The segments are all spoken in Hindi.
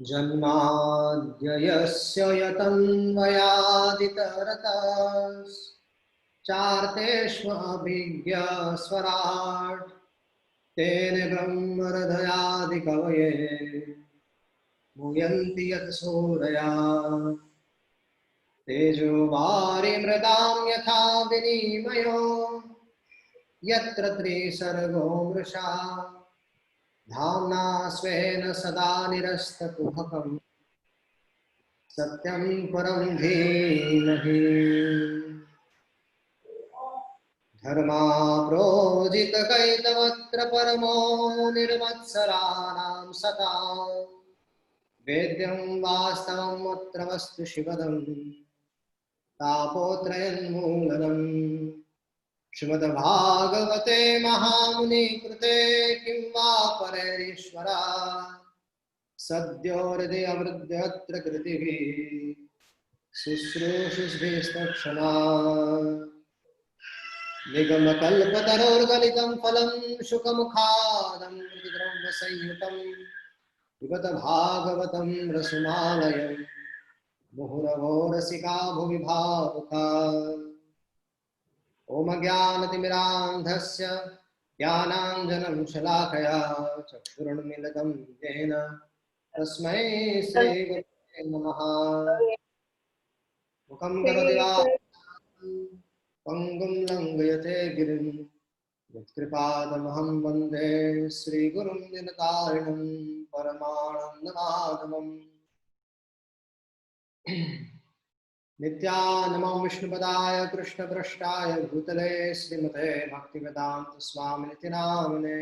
जन्माद्ययस्य यतन्वयादितरतश्चार्तेष्वभिज्ञस्वराट् तेन ब्रह्महृदयादिकवये मुह्यन्ति यत् सूरया तेजो वारिमृदां यथा विनिमयो यत्र त्रिसर्गो मृषा धाम्ना स्वेन सदा निरस्तकुहकम् सत्यं परं धीमहि धर्माप्रोजितकैतवत्र परमो निर्मत्सराणां सतां वेद्यं वास्तवं मुत्र वस्तु शिवदं तापोत्रयन्मूलनम् श्रीमद्भागवते महामुनिकृते किं वा परैरीश्वरा सद्यो हृदयवृद्ध्यत्र कृतिभिः शुश्रूषुभिस्तक्षणा निगमकल्पतरोर्गलितं फलं शुकमुखादमृतद्रव्यसंयुतं पिबत भागवतं रसमालयं मुहुरवो रसिका भुवि भावुका ॐ ज्ञानतिमिरान्धस्य ज्ञानाञ्जनं शलाकया चक्षुरुन्मीलितं येन तस्मै श्रीगुरवे नमः। मुखं करोति वाचालं पङ्गुं लङ्घयते गिरिं यत्कृपादमहं वन्दे श्रीगुरुं दिनतारिणं परमानन्दमाधवम्। नित्यानमो विष्णुपदाय कृष्णपृष्ठाय भूतले श्रीमते भक्तिवेदान्त स्वामिनिति नामिने।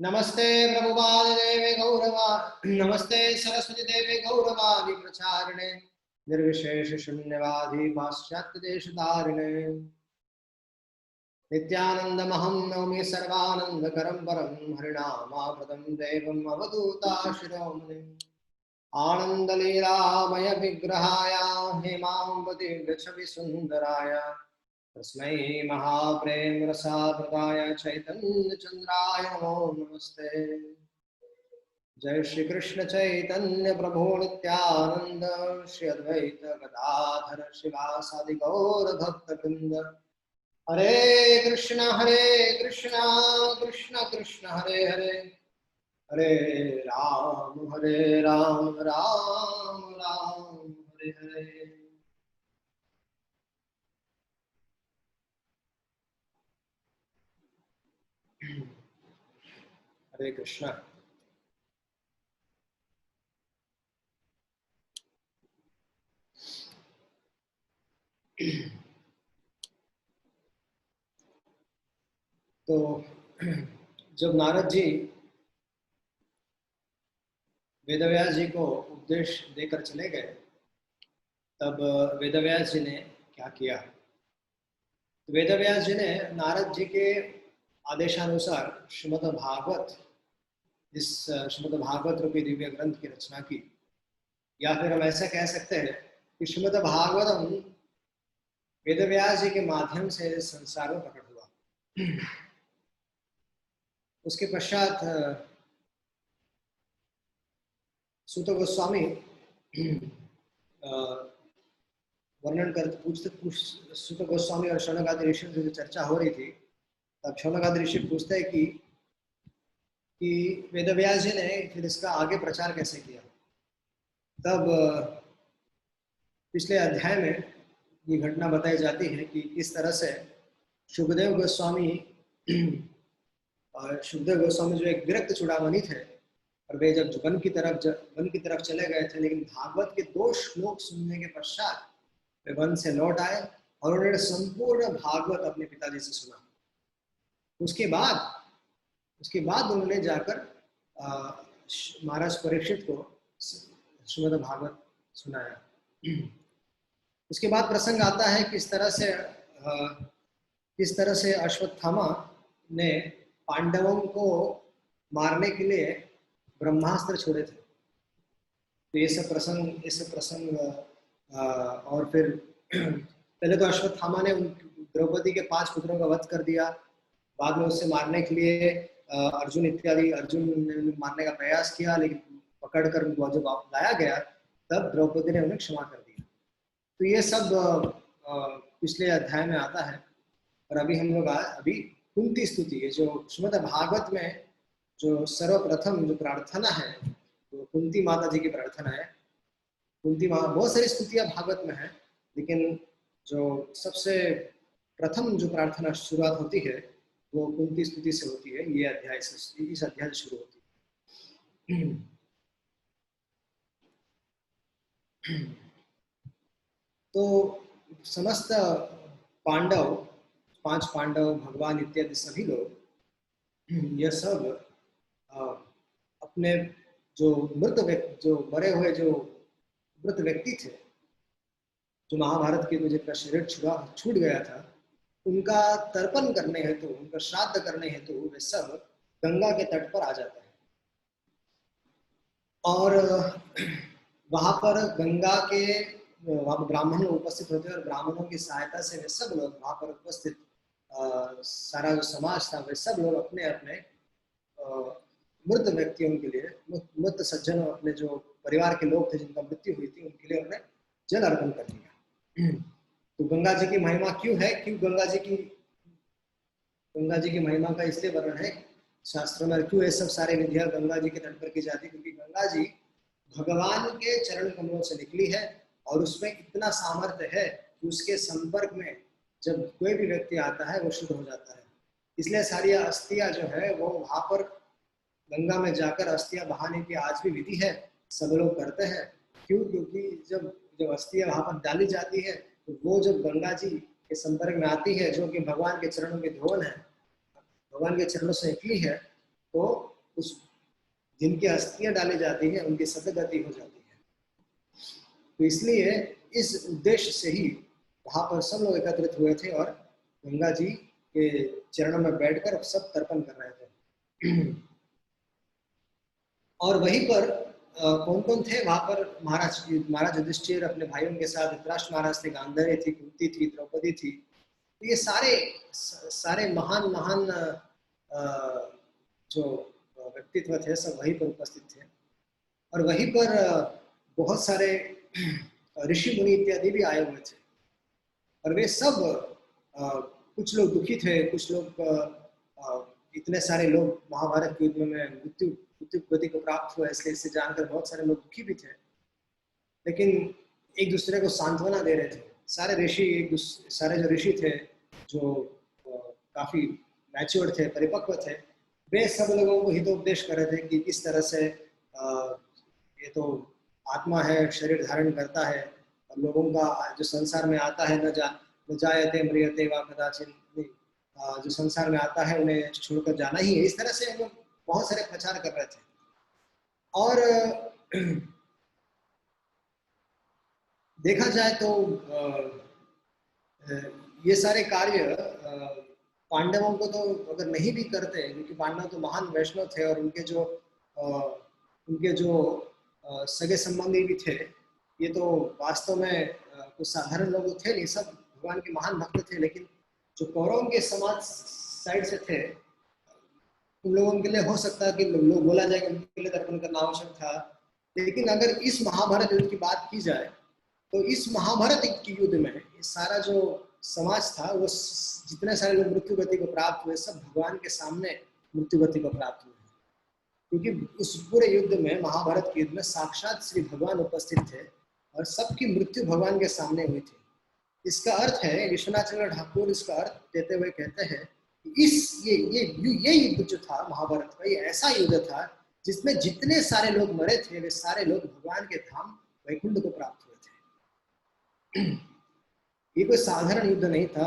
नमस्ते प्रभुपाददेवे गौरवा नमस्ते सरस्वती देवे गौरवादि प्रचारिणे निर्विशेष शून्यवादी पाश्चात्य देशधारिणे। नित्यानन्दमहं नौमि सर्वानन्दकरं परं हरिनामामृतं देवम् अवधूताशिरोमणिम् आनन्दलीलामय विग्रहाय हेमाम्बति वृषभिसुन्दराय तस्मै महाप्रेम रसावृताय चैतन्यचन्द्राय नमो नमस्ते। जय श्री कृष्ण चैतन्य प्रभु नित्यानंद श्री अद्वैत गदाधर शिवासादि गौर भक्तवृंद। हरे कृष्ण कृष्ण कृष्ण हरे हरे हरे राम राम राम हरे हरे। हरे कृष्ण। तो जब नारद जी वेदव्यास जी को उपदेश देकर चले गए तब वेदव्यास जी ने क्या किया। वेदव्यास जी ने नारद जी के आदेशानुसार श्रीमद् भागवत इस श्रीमद् भागवत रूपी दिव्य ग्रंथ की रचना की, या फिर हम ऐसा कह सकते हैं कि श्रीमद् भागवतम वेदव्यास जी के माध्यम से संसार में प्रकट हुआ। उसके पश्चात सूत गोस्वामी वर्णन करते पूछते सूत गोस्वामी और शौनकादि ऋषि से चर्चा हो रही थी, तब शौनकादि ऋषि पूछते हैं कि वेदव्यास जी ने फिर इसका आगे प्रचार कैसे किया। तब पिछले अध्याय में ये घटना बताई जाती है कि किस तरह से सुखदेव गोस्वामी जो एक विरक्त चूड़ामणि थे, और वे जब वन की तरफ चले गए थे, लेकिन भागवत के 2 श्लोक सुनने के पश्चात वे वन से लौट आए और उन्होंने संपूर्ण भागवत अपने पिताजी से सुना। उसके बाद उन्होंने जाकर महाराज परीक्षित को श्रीमद् भागवत सुनाया। उसके बाद प्रसंग आता है किस तरह से अश्वत्थामा ने पांडवों को मारने के लिए ब्रह्मास्त्र छोड़े थे। तो ये सब प्रसंग और फिर पहले तो अश्वत्थामा ने द्रौपदी के 5 पुत्रों का वध कर दिया। बाद में उससे मारने के लिए अर्जुन ने मारने का प्रयास किया, लेकिन पकड़कर उनको जब लाया गया तब द्रौपदी ने उन्हें क्षमा कर दिया। तो ये सब पिछले अध्याय में आता है। और अभी हम लोग अभी कुंती स्तुति, ये जो श्रीमद् भागवत में जो सर्वप्रथम जो प्रार्थना है तो कुंती माता जी की प्रार्थना है। कुंती माता, बहुत सारी स्तुतियां भागवत में है, लेकिन जो सबसे प्रथम जो प्रार्थना शुरुआत होती है वो कुंती स्तुति से होती है। ये अध्याय से, इस अध्याय से शुरू होती है। तो समस्त पांडव, 5 पांडव, भगवान इत्यादि सभी लोग यह सब अपने जो मृत व्यक्ति, जो मरे हुए जो मृत व्यक्ति थे, जो महाभारत के जिनका शरीर छूट गया था, उनका तर्पण करने हेतु, उनका श्राद्ध करने हेतु वे सब गंगा के तट पर आ जाते हैं। और वहां पर गंगा के वहाँ ब्राह्मण उपस्थित होते हैं और ब्राह्मणों की सहायता से वे सब लोग वहां पर उपस्थित सारा जो समाज था वे सब लोग अपने अपने मृत व्यक्तियों के लिए, मृत सज्जनों, अपने जो परिवार के लोग थे जिनका मृत्यु हुई थी उनके लिए उन्हें जल अर्पण कर दिया। तो गंगा जी की महिमा क्यों है, क्यों गंगा जी की महिमा का इसलिए वर्णन है शास्त्रों में, क्यों ये सब सारे विधियां गंगा जी के तट पर की जाती, क्योंकि गंगा जी भगवान के चरण कमलों से निकली है और उसमें इतना सामर्थ्य है कि उसके संपर्क में जब कोई भी व्यक्ति आता है वो शुद्ध हो जाता है। इसलिए सारी अस्थियां जो है वो वहां पर गंगा में जाकर अस्थियां बहाने की आज भी विधि है, सब लोग करते हैं। क्यों? क्योंकि जब अस्थियां वहां पर डाली जाती है तो वो जब गंगा जी के संपर्क में आती है, जो कि भगवान के चरणों के धोन है, भगवान के चरणों से निकली है, तो उस जिनकी अस्थियां डाली जाती है उनकी सदगति हो जाती है। तो इसलिए इस उद्देश्य से ही वहां पर सब लोग एकत्रित हुए थे और गंगा जी के चरणों में बैठकर सब तर्पण कर रहे थे। और वहीं पर कौन कौन थे वहां पर? महाराज युधिष्ठिर अपने भाइयों के साथ, धृतराष्ट्र महाराज थे, गांधारी थी, कुंती थी, द्रौपदी थी। तो ये सारे महान जो व्यक्तित्व थे सब वहीं पर उपस्थित थे। और वहीं पर बहुत सारे ऋषि मुनि इत्यादि भी आए हुए थे। और वे सब कुछ लोग दुखी थे, कुछ लोग इतने सारे लोग महाभारत के युद्ध में मृत्यु गति को प्राप्त हुआ, इसलिए इसे जानकर बहुत सारे लोग दुखी भी थे, लेकिन एक दूसरे को सांत्वना दे रहे थे। सारे जो ऋषि थे, जो काफी मैच्योर थे, परिपक्व थे, वे सब लोगों को हितोपदेश कर रहे थे कि किस तरह से ये तो आत्मा है, शरीर धारण करता है, और लोगों का जो संसार में आता है न जायते म्रियते वा कदाचिन, जो संसार में आता है उन्हें छोड़कर जाना ही है। इस तरह से हम लोग बहुत सारे प्रचार कर रहे थे। और देखा जाए तो ये सारे कार्य पांडवों को तो अगर नहीं भी करते, क्योंकि पांडव तो महान वैष्णव थे और उनके जो सगे संबंधी भी थे, ये तो वास्तव में कुछ साधारण लोग थे नहीं, सब भगवान के महान भक्त थे। लेकिन जो कौरवों के समाज साइड से थे, उन लोगों के लिए हो सकता है कि लोग बोला जाए कि उनके लिए तर्पण करना आवश्यक था। लेकिन अगर इस महाभारत युद्ध की बात की जाए तो इस महाभारत के युद्ध में सारा जो समाज था, वो जितने सारे लोग मृत्यु गति को प्राप्त हुए, सब भगवान के सामने मृत्यु गति को प्राप्त हुए, क्योंकि उस पूरे युद्ध में, महाभारत के युद्ध में साक्षात श्री भगवान उपस्थित थे और सबकी मृत्यु भगवान के सामने हुई थी। इसका अर्थ है, विश्वनाथ चंद्र ठाकुर इसका अर्थ देते हुए कहते हैं कि ये युद्ध जो था महाभारत का, ये ऐसा युद्ध था जिसमें जितने सारे लोग मरे थे वे सारे लोग भगवान के धाम वैकुंठ को प्राप्त हुए थे। ये कोई साधारण युद्ध नहीं था।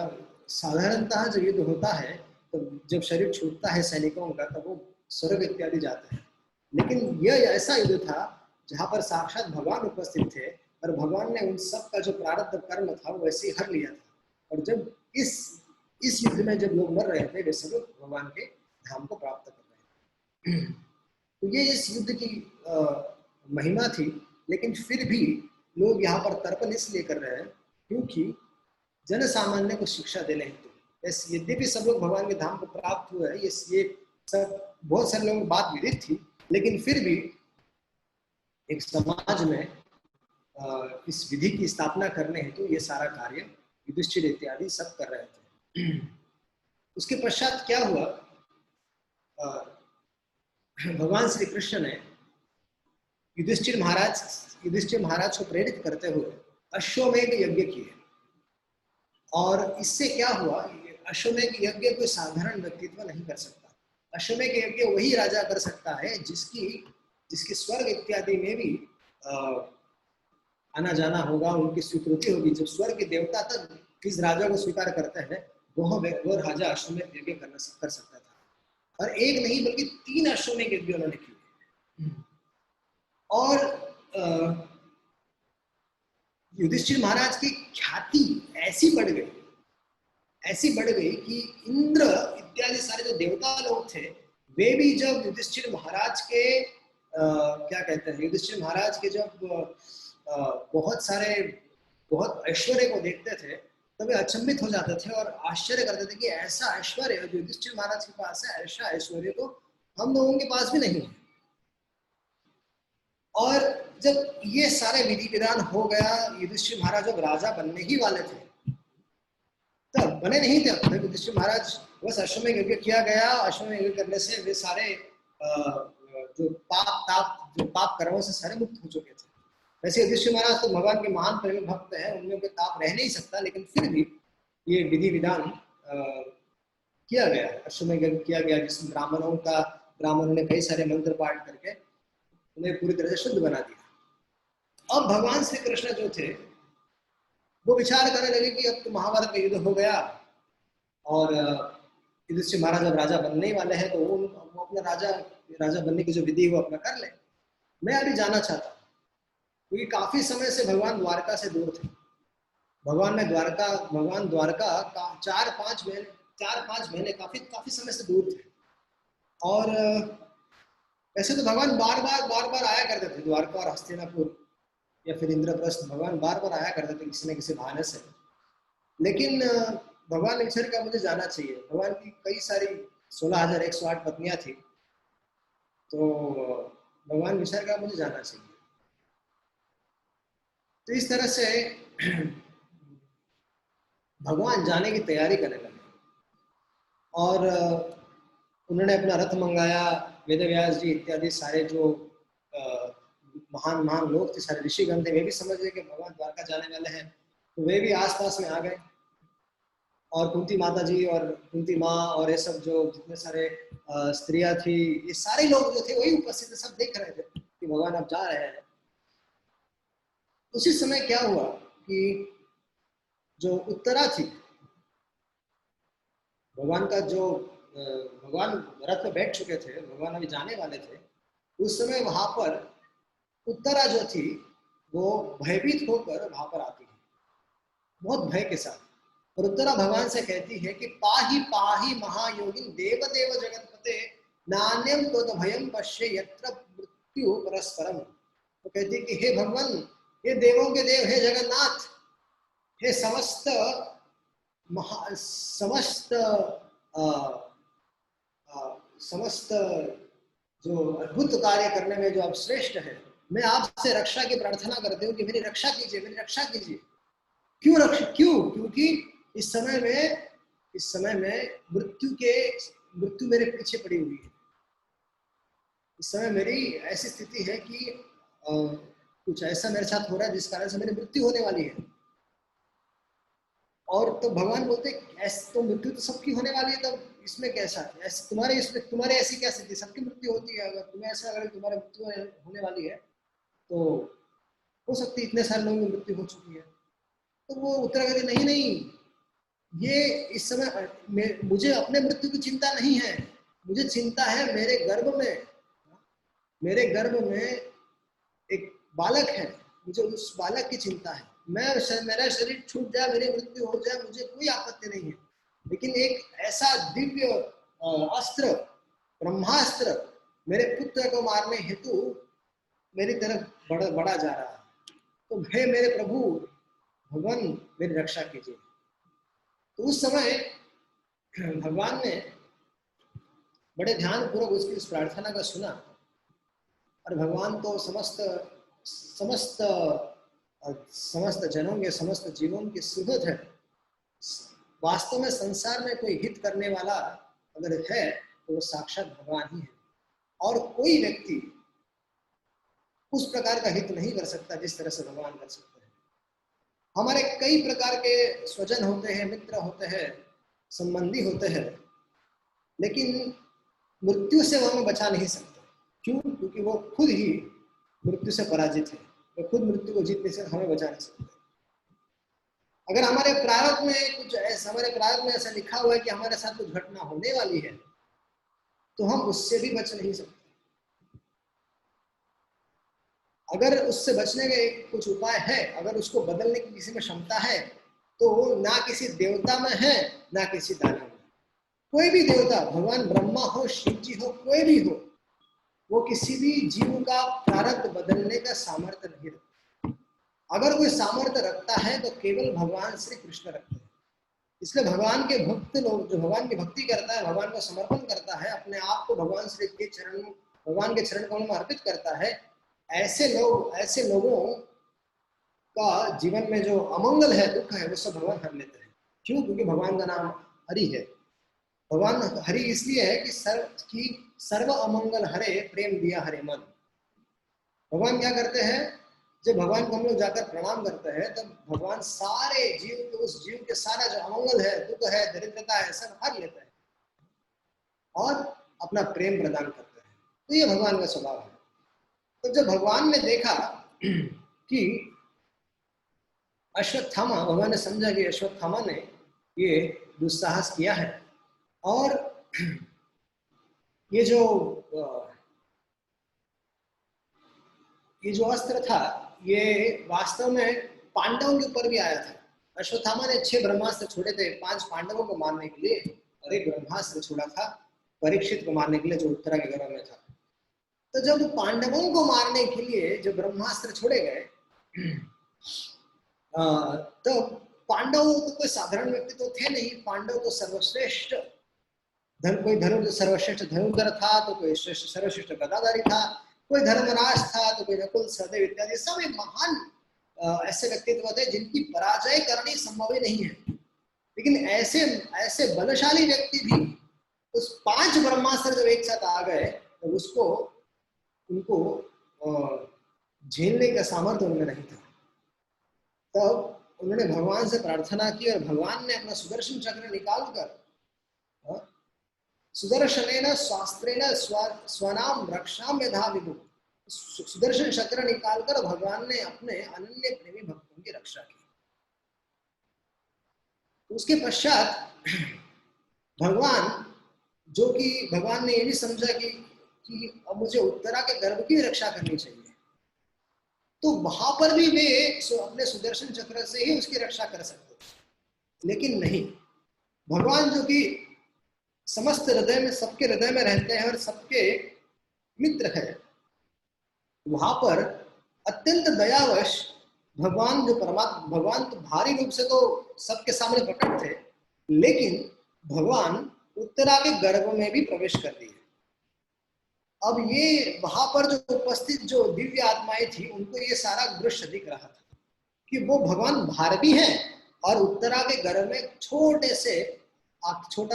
साधारणतः जब युद्ध होता है तो जब शरीर छूटता है सैनिकों का, तब वो स्वर्ग इत्यादि जाते हैं। लेकिन यह ऐसा युद्ध था जहां पर साक्षात भगवान उपस्थित थे और भगवान ने उन सब का जो प्रारब्ध कर्म था वो वैसे ही हर लिया था। और जब इस युद्ध में जब लोग मर रहे थे, वे सब लोग भगवान के धाम को प्राप्त कर रहे थे। तो ये इस युद्ध की महिमा थी। लेकिन फिर भी लोग यहाँ पर तर्पण इसलिए कर रहे हैं क्योंकि जन सामान्य को शिक्षा देने हेतु। यद्यपि सब लोग भगवान के धाम को प्राप्त हुए हैं, ये सब बहुत सारे लोगों की बात विदित थी, लेकिन फिर भी एक समाज में इस विधि की स्थापना करने हेतु ये सारा कार्य युधिष्ठिर इत्यादि सब कर रहे थे। उसके पश्चात क्या हुआ, भगवान श्री कृष्ण ने युधिष्ठिर महाराज को प्रेरित करते हुए अश्वमेध यज्ञ किए। और इससे क्या हुआ, अश्वमेध यज्ञ कोई साधारण व्यक्तित्व नहीं कर सकता। अश्वमेध यज्ञ वही राजा कर सकता है जिसकी स्वर्ग इत्यादि में भी आना जाना होगा, उनकी स्वीकृति होगी। जब स्वर्ग के देवता तक किस राजा को स्वीकार करते हैं वो राजा अश्वमेध यज्ञ कर सकता था। और एक नहीं बल्कि 3 अश्वमेध यज्ञ उन्होंने किए। और युधिष्ठिर महाराज की ख्याति ऐसी बढ़ गई कि इंद्र इत्यादि सारे जो देवता लोग थे वे भी जब युधिष्ठिर महाराज के क्या कहते हैं, युधिष्ठिर महाराज के जब बहुत ऐश्वर्य को देखते थे तो वे अचंभित हो जाते थे और आश्चर्य करते थे कि ऐसा ऐश्वर्य जो युधिष्ठिर महाराज के पास है, ऐसा ऐश्वर्य तो हम लोगों के पास भी नहीं है। और जब ये सारे विधि विधान हो गया, युधिष्ठिर महाराज जब राजा बनने ही वाले थे, तब बने नहीं थे। अब युधिष्ठिर महाराज बस अश्वमेध यज्ञ किया गया। अश्वमेध यज्ञ करने से वे सारे जो पाप कर्मों से सारे मुक्त हो चुके थे। वैसे युधिष्ठिर महाराज तो भगवान के महान प्रेमी भक्त हैं, उनमें कोई ताप रह नहीं सकता, लेकिन फिर भी ये विधि विधान किया गया, अश्वमेध यज्ञ किया गया, जिसमें ब्राह्मणों ने कई सारे मंत्र पाठ करके उन्हें पूरी तरह से शुद्ध बना दिया। अब भगवान श्री कृष्ण जो थे वो विचार करने लगे कि अब तो महाभारत का युद्ध हो गया और युधिष्ठिर महाराज जब राजा बनने वाले हैं तो वो अपना राजा बनने की जो विधि है वो अपना कर ले। मैं अभी जाना चाहता हूँ, क्योंकि काफी समय से भगवान द्वारका से दूर थे। भगवान द्वारका का 4-5 महीने काफी समय से दूर थे। और वैसे तो भगवान बार बार आया करते थे द्वारका और हस्तिनापुर या फिर इंद्रप्रस्थ। भगवान बार बार आया करते थे किसी न किसी बहाने से। लेकिन भगवान ने विचार किया मुझे जाना चाहिए। भगवान की कई सारी 16,108 पत्नियां थी, तो भगवान विचार किया मुझे जाना चाहिए। तो इस तरह से भगवान जाने की तैयारी करने लगे और उन्होंने अपना रथ मंगाया। वेदव्यास जी इत्यादि सारे जो महान लोग थे, सारे ऋषिगण थे, वे भी समझ गए कि भगवान द्वारका जाने वाले हैं, तो वे भी आसपास में आ गए। और कुंती माता जी और कुंती माँ और ये सब जो जितने सारे स्त्रियां थी, ये सारे लोग जो थे वही उपस्थित थे, सब देख रहे थे कि भगवान अब जा रहे हैं। उसी समय क्या हुआ कि जो उत्तरा थी, भगवान रथ में बैठ चुके थे, भगवान अभी जाने वाले थे। उस समय वहां पर उत्तरा जो थी वो भयभीत होकर वहां पर आती है, बहुत भय के साथ। और उत्तरा भगवान से कहती है कि पाहि पाहि महायोगिन देव देव जगतपते नान्यम तो भयम पश्ये यत्र मृत्यु परस्परम। तो कहती है कि हे भगवान, हे देवों के देव, हे जगन्नाथ, हे समस्त जो अद्भुत कार्य करने में जो आप श्रेष्ठ है, मैं आपसे रक्षा की प्रार्थना करती हूँ कि मेरी रक्षा कीजिए। क्यों? क्योंकि इस समय में मृत्यु मेरे पीछे पड़ी हुई है। इस समय मेरी ऐसी स्थिति है कि कुछ ऐसा मेरे साथ हो रहा है जिस कारण से मेरी मृत्यु होने वाली है। और तो भगवान बोलते ऐसे तो मृत्यु तो सबकी होने वाली है, तब इसमें कैसा है? ऐसे तुम्हारे ऐसी क्या स्थिति? सबकी मृत्यु होती है। अगर तुम्हारी मृत्यु होने वाली है तो हो सकती है इतने सारे लोगों की मृत्यु हो चुकी है। तो वो उत्तर कहते नहीं, ये इस समय मुझे अपने मृत्यु की चिंता नहीं है, मुझे चिंता है मेरे गर्भ में एक बालक है, मुझे उस बालक की चिंता है। मेरा शरीर छूट जाए, मेरी मृत्यु हो जाए, मुझे कोई आपत्ति नहीं है, लेकिन एक ऐसा दिव्य अस्त्र, ब्रह्मास्त्र मेरे पुत्र को मारने हेतु मेरी तरफ बढ़ा जा रहा है। तो हे मेरे प्रभु भगवान, मेरी रक्षा कीजिए। तो उस समय भगवान ने बड़े ध्यान पूर्वक उसकी उस प्रार्थना का सुना। और भगवान तो समस्त समस्त समस्त जनों के, समस्त जीवों के सुहृद है। वास्तव में संसार में कोई हित करने वाला अगर है तो वो साक्षात भगवान ही है, और कोई व्यक्ति उस प्रकार का हित नहीं कर सकता जिस तरह से भगवान कर सकते हैं। हमारे कई प्रकार के स्वजन होते हैं, मित्र होते हैं, संबंधी होते हैं, लेकिन मृत्यु से वो हमें बचा नहीं सकते। क्यों? क्योंकि वो खुद ही मृत्यु से पराजित है, वो खुद मृत्यु को जीतने से हमें बचा नहीं सकते। अगर हमारे प्रारब्ध में कुछ ऐसा, हमारे प्रारब्ध में ऐसा लिखा हुआ है कि हमारे साथ कुछ घटना होने वाली है, तो हम उससे भी बच नहीं सकते। अगर उससे बचने के कुछ उपाय है, अगर उसको बदलने की किसी में क्षमता है, तो वो ना किसी देवता में है ना किसी दानव में। कोई भी देवता, भगवान ब्रह्मा हो, शिव जी हो, कोई भी हो, वो किसी भी जीव का प्रारब्ध बदलने का सामर्थ्य नहीं रखता। अगर कोई सामर्थ्य रखता है तो केवल भगवान श्री कृष्ण रखते हैं। इसलिए भगवान के भक्त लोग, जो भगवान की भक्ति करता है, भगवान को समर्पण करता है, अपने आप को भगवान श्री के चरण, भगवान के चरण कमल में अर्पित करता है, ऐसे लोगों का जीवन में जो अमंगल है, दुख है, वो सब भगवान हर लेते हैं। क्यों? क्योंकि भगवान का नाम हरि है। भगवान हरि इसलिए है कि सर्व अमंगल हरे प्रेम दिया हरे मन। भगवान क्या करते हैं? जब भगवान को हम लोग जाकर प्रणाम करते हैं, तब भगवान सारे जीव को, उस जीव के सारा जो अमंगल है, दुख है, दरिद्रता है, सब हर लेते हैं और अपना प्रेम प्रदान करते हैं। तो ये भगवान का स्वभाव है। तो जब भगवान ने देखा कि अश्वत्थामा, भगवान ने समझा कि अश्वत्थामा ने ये दुस्साहस किया है, और ये जो अस्त्र था, ये वास्तव में पांडवों के ऊपर भी आया था। अश्वत्थामा ने 6 ब्रह्मास्त्र छोड़े थे 5 पांडवों को मारने के लिए, और एक ब्रह्मास्त्र छोड़ा था परीक्षित को मारने के लिए, जो उत्तरा के घर में था। तो जब पांडवों को मारने के लिए जो ब्रह्मास्त्र छोड़े गए, तो पांडव तो कोई साधारण व्यक्ति तो थे नहीं। पांडव तो सर्वश्रेष्ठ कोई सर्वश्रेष्ठ धनुर्धर था, तो कोई सर्वश्रेष्ठ गदाधारी था, कोई धर्मराज था, तो कोई नकुल सहदेव इत्यादि सब एक महान ऐसे व्यक्तित्व थे जिनकी पराजय करनी संभव ही नहीं है। लेकिन ऐसे बलशाली व्यक्ति भी उस 5 ब्रह्मास्त्र जब एक साथ आ गए, तो उनको झेलने का सामर्थ्य उनमें नहीं था। तब उन्होंने भगवान से प्रार्थना की, और भगवान ने अपना सुदर्शन चक्र निकालकर, सुदर्शनेन शास्त्रेण स्वनाम रक्षाम यथा विदु, सुदर्शन चक्र निकालकर भगवान ने अपने अनन्य प्रेमी भक्तों की रक्षा की। उसके पश्चात भगवान ने ये भी समझा कि अब मुझे उत्तरा के गर्भ की रक्षा करनी चाहिए, तो वहां पर भी वे अपने सुदर्शन चक्र से ही उसकी रक्षा कर सकते थे। लेकिन नहीं, भगवान जो कि समस्त हृदय में, सबके हृदय में रहते हैं और सबके मित्र है, वहां पर अत्यंत दयावश भगवान तो भारी रूप से तो सबके सामने प्रकट थे, लेकिन भगवान उत्तरा के गर्भ में भी प्रवेश कर दिए। अब ये वहां पर जो उपस्थित जो दिव्य आत्माएं थी, उनको ये सारा दृश्य दिख रहा था कि वो भगवान बाहर भी हैं और उत्तरा के गर्भ में छोटा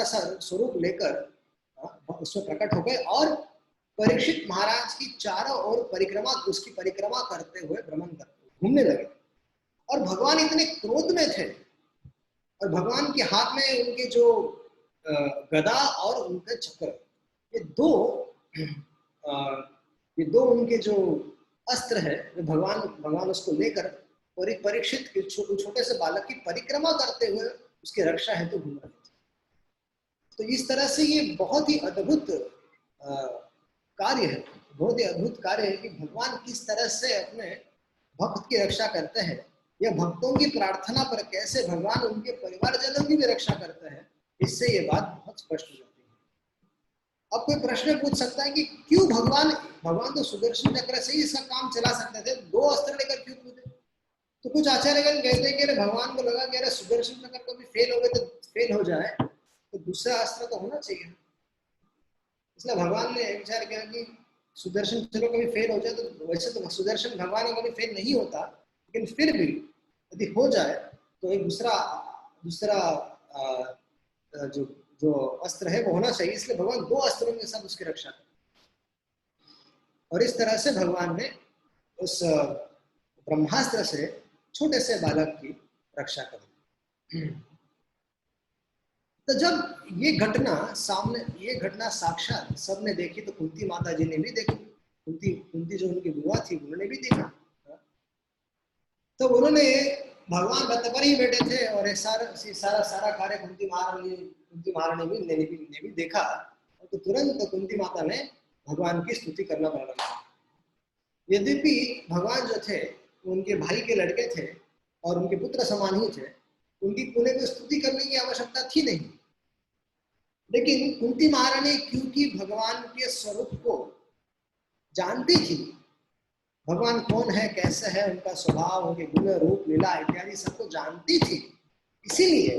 सा स्वरूप लेकर उसमें प्रकट हो गए, और परीक्षित महाराज की चारों ओर उसकी परिक्रमा करते हुए घूमने लगे। और भगवान इतने क्रोध में थे, और भगवान के हाथ में उनके जो गदा और उनका चक्र, ये दो उनके जो अस्त्र है, भगवान उसको लेकर परीक्षित के छोटे से बालक की परिक्रमा करते हुए उसकी रक्षा हेतु घूम रहे थे। तो इस तरह से ये बहुत ही अद्भुत कार्य है, बहुत ही अद्भुत कार्य है कि भगवान किस तरह से अपने भक्त की रक्षा करते हैं, या भक्तों की प्रार्थना पर कैसे भगवान उनके परिवारजनों की भी रक्षा करते हैं। इससे ये बात बहुत स्पष्ट हो जाती है। अब कोई प्रश्न पूछ सकता है कि क्यों भगवान तो सुदर्शन चक्र से ही इसका काम चला सकते थे, 2 अस्त्र लेकर क्यों कूदे? तो कुछ आचार्यगण कहते हैं कि भगवान को लगा कि अरे सुदर्शन चक्र कभी फेल हो गए तो फेल हो जाए, तो दूसरा अस्त्र तो होना चाहिए। इसलिए भगवान ने विचार किया कि सुदर्शन चलो कभी फेल हो जाए तो वैसे तो सुदर्शन भगवान कभी फेल नहीं होता, लेकिन फिर भी यदि हो जाए तो एक दूसरा दूसरा जो जो अस्त्र है वो होना चाहिए, इसलिए भगवान दो अस्त्रों के साथ उसकी रक्षा कर। और इस तरह से भगवान ने उस ब्रह्मास्त्र से छोटे से बालक की रक्षा कर। तो जब ये घटना साक्षात सबने देखी, तो कुंती माता जी ने भी देखी, कुंती जो उनकी बुआ थी उन्होंने भी देखा। तो उन्होंने भगवान रथ पर ही बैठे थे और सारा कार्य कुंती महारानी ने भी देखा। तो तुरंत कुंती माता ने भगवान की स्तुति करना प्रारंभ किया। यद्यपि भगवान जो थे उनके भाई के लड़के थे और उनके पुत्र समान ही थे, उनकी उन्हें कोई स्तुति करने की आवश्यकता थी नहीं, लेकिन कुंती महारानी क्योंकि भगवान के स्वरूप को जानती थी, भगवान कौन है, कैसे है, उनका स्वभाव, उनके गुण, रूप, लीला इत्यादि सबको जानती थी, इसीलिए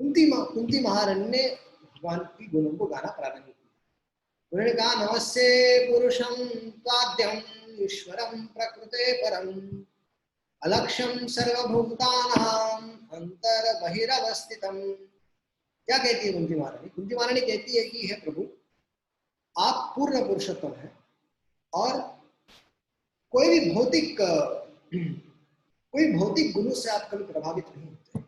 कुंती महारानी ने भगवान की गुणों को गाना प्रारंभ किया। उन्होंने कहा, नमस्ते पुरुषं त्वाद्यं ईश्वरं प्रकृते परम अलक्ष्यं सर्वभूतानां अंतर्बहिरवस्थितम्। क्या कहती है कुंती महारानी? कुंती महारानी कहती है कि हे प्रभु, आप पूर्ण पुरुषोत्तम हैं और कोई भौतिक गुणों से आप कभी प्रभावित नहीं होते,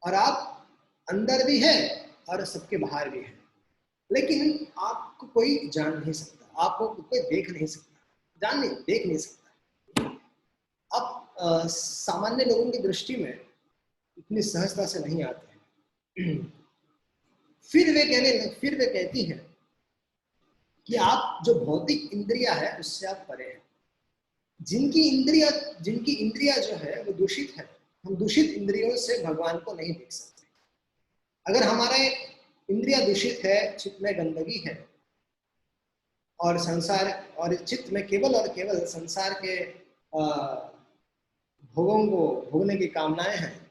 और आप अंदर भी है और सबके बाहर भी है, लेकिन आपको कोई जान नहीं सकता, आपको कोई देख नहीं सकता, देख नहीं सकता। अब सामान्य लोगों की दृष्टि में इतनी सहजता से नहीं आते हैं। फिर वे कहती हैं कि आप जो भौतिक इंद्रिया है उससे आप परे हैं। जिनकी इंद्रिया जो है वो दूषित है, हम दूषित इंद्रियों से भगवान को नहीं देख सकते। अगर हमारे इंद्रिया दूषित है, चित्त में गंदगी है और चित्त में केवल और केवल संसार के भोगों को भोगने की कामनाएं हैं,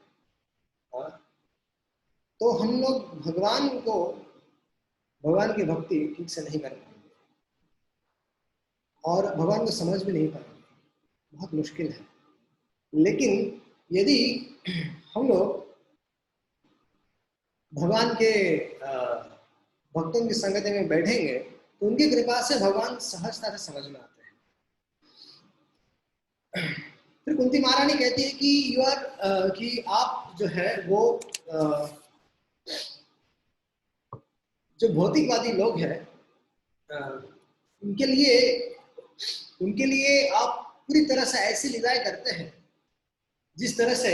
तो हम लोग भगवान की भक्ति ठीक से नहीं कर पाएंगे और भगवान को समझ भी नहीं पाएंगे, बहुत मुश्किल है। लेकिन यदि हम लोग भगवान के भक्तों की संगति में बैठेंगे तो उनकी कृपा से भगवान सहजता से समझ में आते हैं। फिर कुंती महारानी कहती है कि आप जो है वो जो भौतिकवादी लोग हैं उनके लिए आप पूरी तरह से ऐसी लीलाएं करते हैं जिस तरह से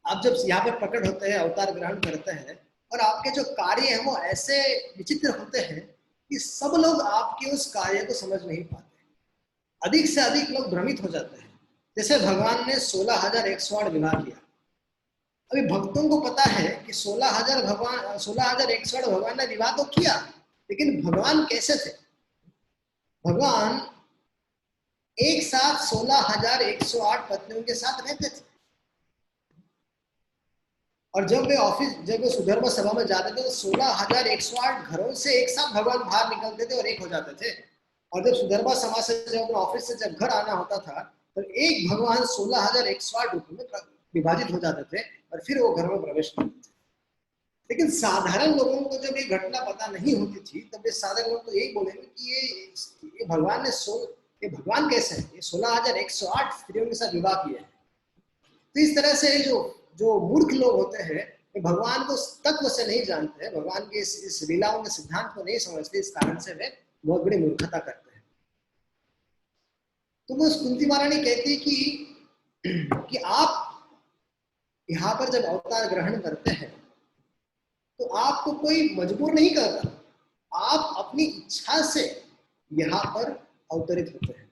आप जब यहाँ पर प्रकट होते हैं, अवतार ग्रहण करते हैं, और आपके जो कार्य हैं वो ऐसे विचित्र होते हैं कि सब लोग आपके उस कार्य को समझ नहीं पाते, अधिक से अधिक लोग भ्रमित हो जाते हैं। जैसे भगवान ने 16,108 विवाह किया। अभी भक्तों को पता है कि 16,108 भगवान ने विवाह तो किया, लेकिन भगवान कैसे थे? भगवान एक साथ 16,108 पत्नियों के साथ रहते थे, और जब वे सुधर्म सभा में जाते थे तो 16,108 घरों से एक साथ भगवान बाहर निकलते थे और एक हो जाते थे। और जब सुधर्मा सभा से जब ऑफिस से जब घर आना होता था तो एक भगवान 16,108 रूपों में विभाजित हो जाते थे और फिर वो घर में प्रवेश करते थे। लेकिन साधारण लोगों को जब ये घटना पता नहीं होती थी तब ये साधारण लोग तो यही बोलेंगे कि ये भगवान कैसे है, ये 16,108 स्त्रियों के साथ विवाह किया है। तो इस तरह से जो मूर्ख लोग होते हैं भगवान को तत्व से नहीं जानते हैं, भगवान के इस लीलाओं के सिद्धांत को नहीं समझते, इस कारण से वे बहुत बड़ी मूर्खता करते हैं। तो वो कुंती महारानी कहती कि आप यहाँ पर जब अवतार ग्रहण करते हैं तो आपको कोई मजबूर नहीं करता, आप अपनी इच्छा से यहाँ पर अवतरित होते हैं।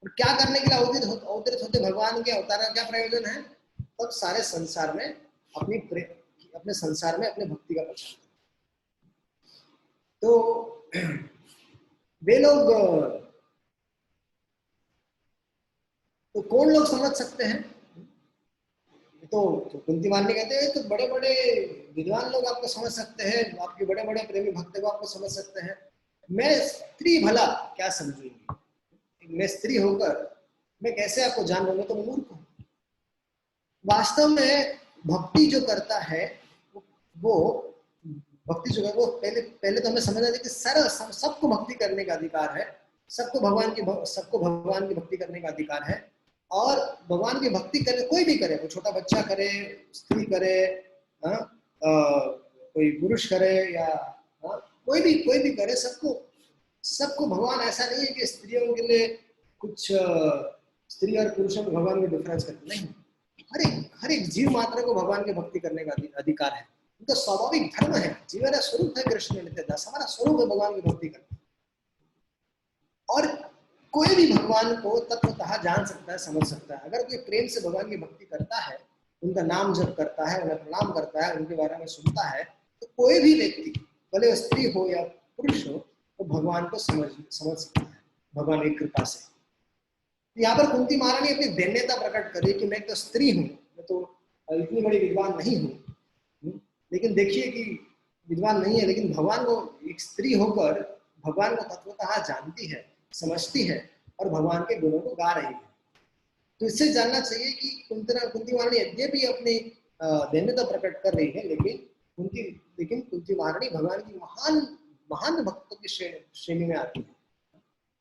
और क्या करने के लिए अवतरित होते भगवान के अवतार का क्या प्रयोजन है? तब सारे संसार में अपने संसार में अपने भक्ति का प्रचार। तो वे लोग तो कौन लोग समझ सकते हैं? तो कुंती महारानी कहते हैं तो बड़े बड़े विद्वान लोग आपको समझ सकते हैं, आपके बड़े बड़े प्रेमी भक्त को आपको समझ सकते हैं, मैं स्त्री भला क्या समझूंगी, मैं स्त्री होकर मैं कैसे आपको जान लूंगा, तो मूर्ख हूं। वास्तव में भक्ति जो करता है वो भक्ति जो है वो पहले पहले तो हमें समझना चाहिए कि सबको भक्ति करने का अधिकार है, सबको भगवान की भक्ति करने का अधिकार है। और भगवान की भक्ति करे कोई भी करे, वो छोटा बच्चा करे, स्त्री करे, कोई पुरुष करे या कोई भी करे, सबको भगवान, ऐसा नहीं है कि स्त्रियों के लिए कुछ स्त्री और पुरुषों में भगवान को डिफरेंस करते नहीं। हर एक जीव मात्र को भगवान की भक्ति करने का अधिकार है, उनका स्वाभाविक धर्म है, जीवन स्वरूप है कृष्ण नित्यदास, हमारा स्वरूप है भगवान की भक्ति करना। और कोई भी भगवान को तत्वतः जान सकता है, समझ सकता है। अगर कोई प्रेम से भगवान की भक्ति करता है, उनका नाम जप करता है, उन्हें प्रणाम करता है, उनके बारे में सुनता है, तो कोई भी व्यक्ति, भले वो स्त्री हो या पुरुष हो, तो भगवान को समझ सकता है भगवान की कृपा से। यहाँ पर कुंती महारानी अपनी दैन्यता प्रकट कर रही कि मैं तो स्त्री हूँ, मैं तो इतनी बड़ी विद्वान नहीं हूँ, लेकिन देखिए कि विद्वान नहीं है, लेकिन भगवान को एक स्त्री होकर भगवान को तत्वतः जानती है, समझती है और भगवान के गुणों को गा रही है। तो इससे जानना चाहिए कि कुंती महारानी यद्यपि अपनी दैन्यता प्रकट कर रही है, लेकिन कुंती महारानी भगवान की महान भक्तों की श्रेणी में आती है।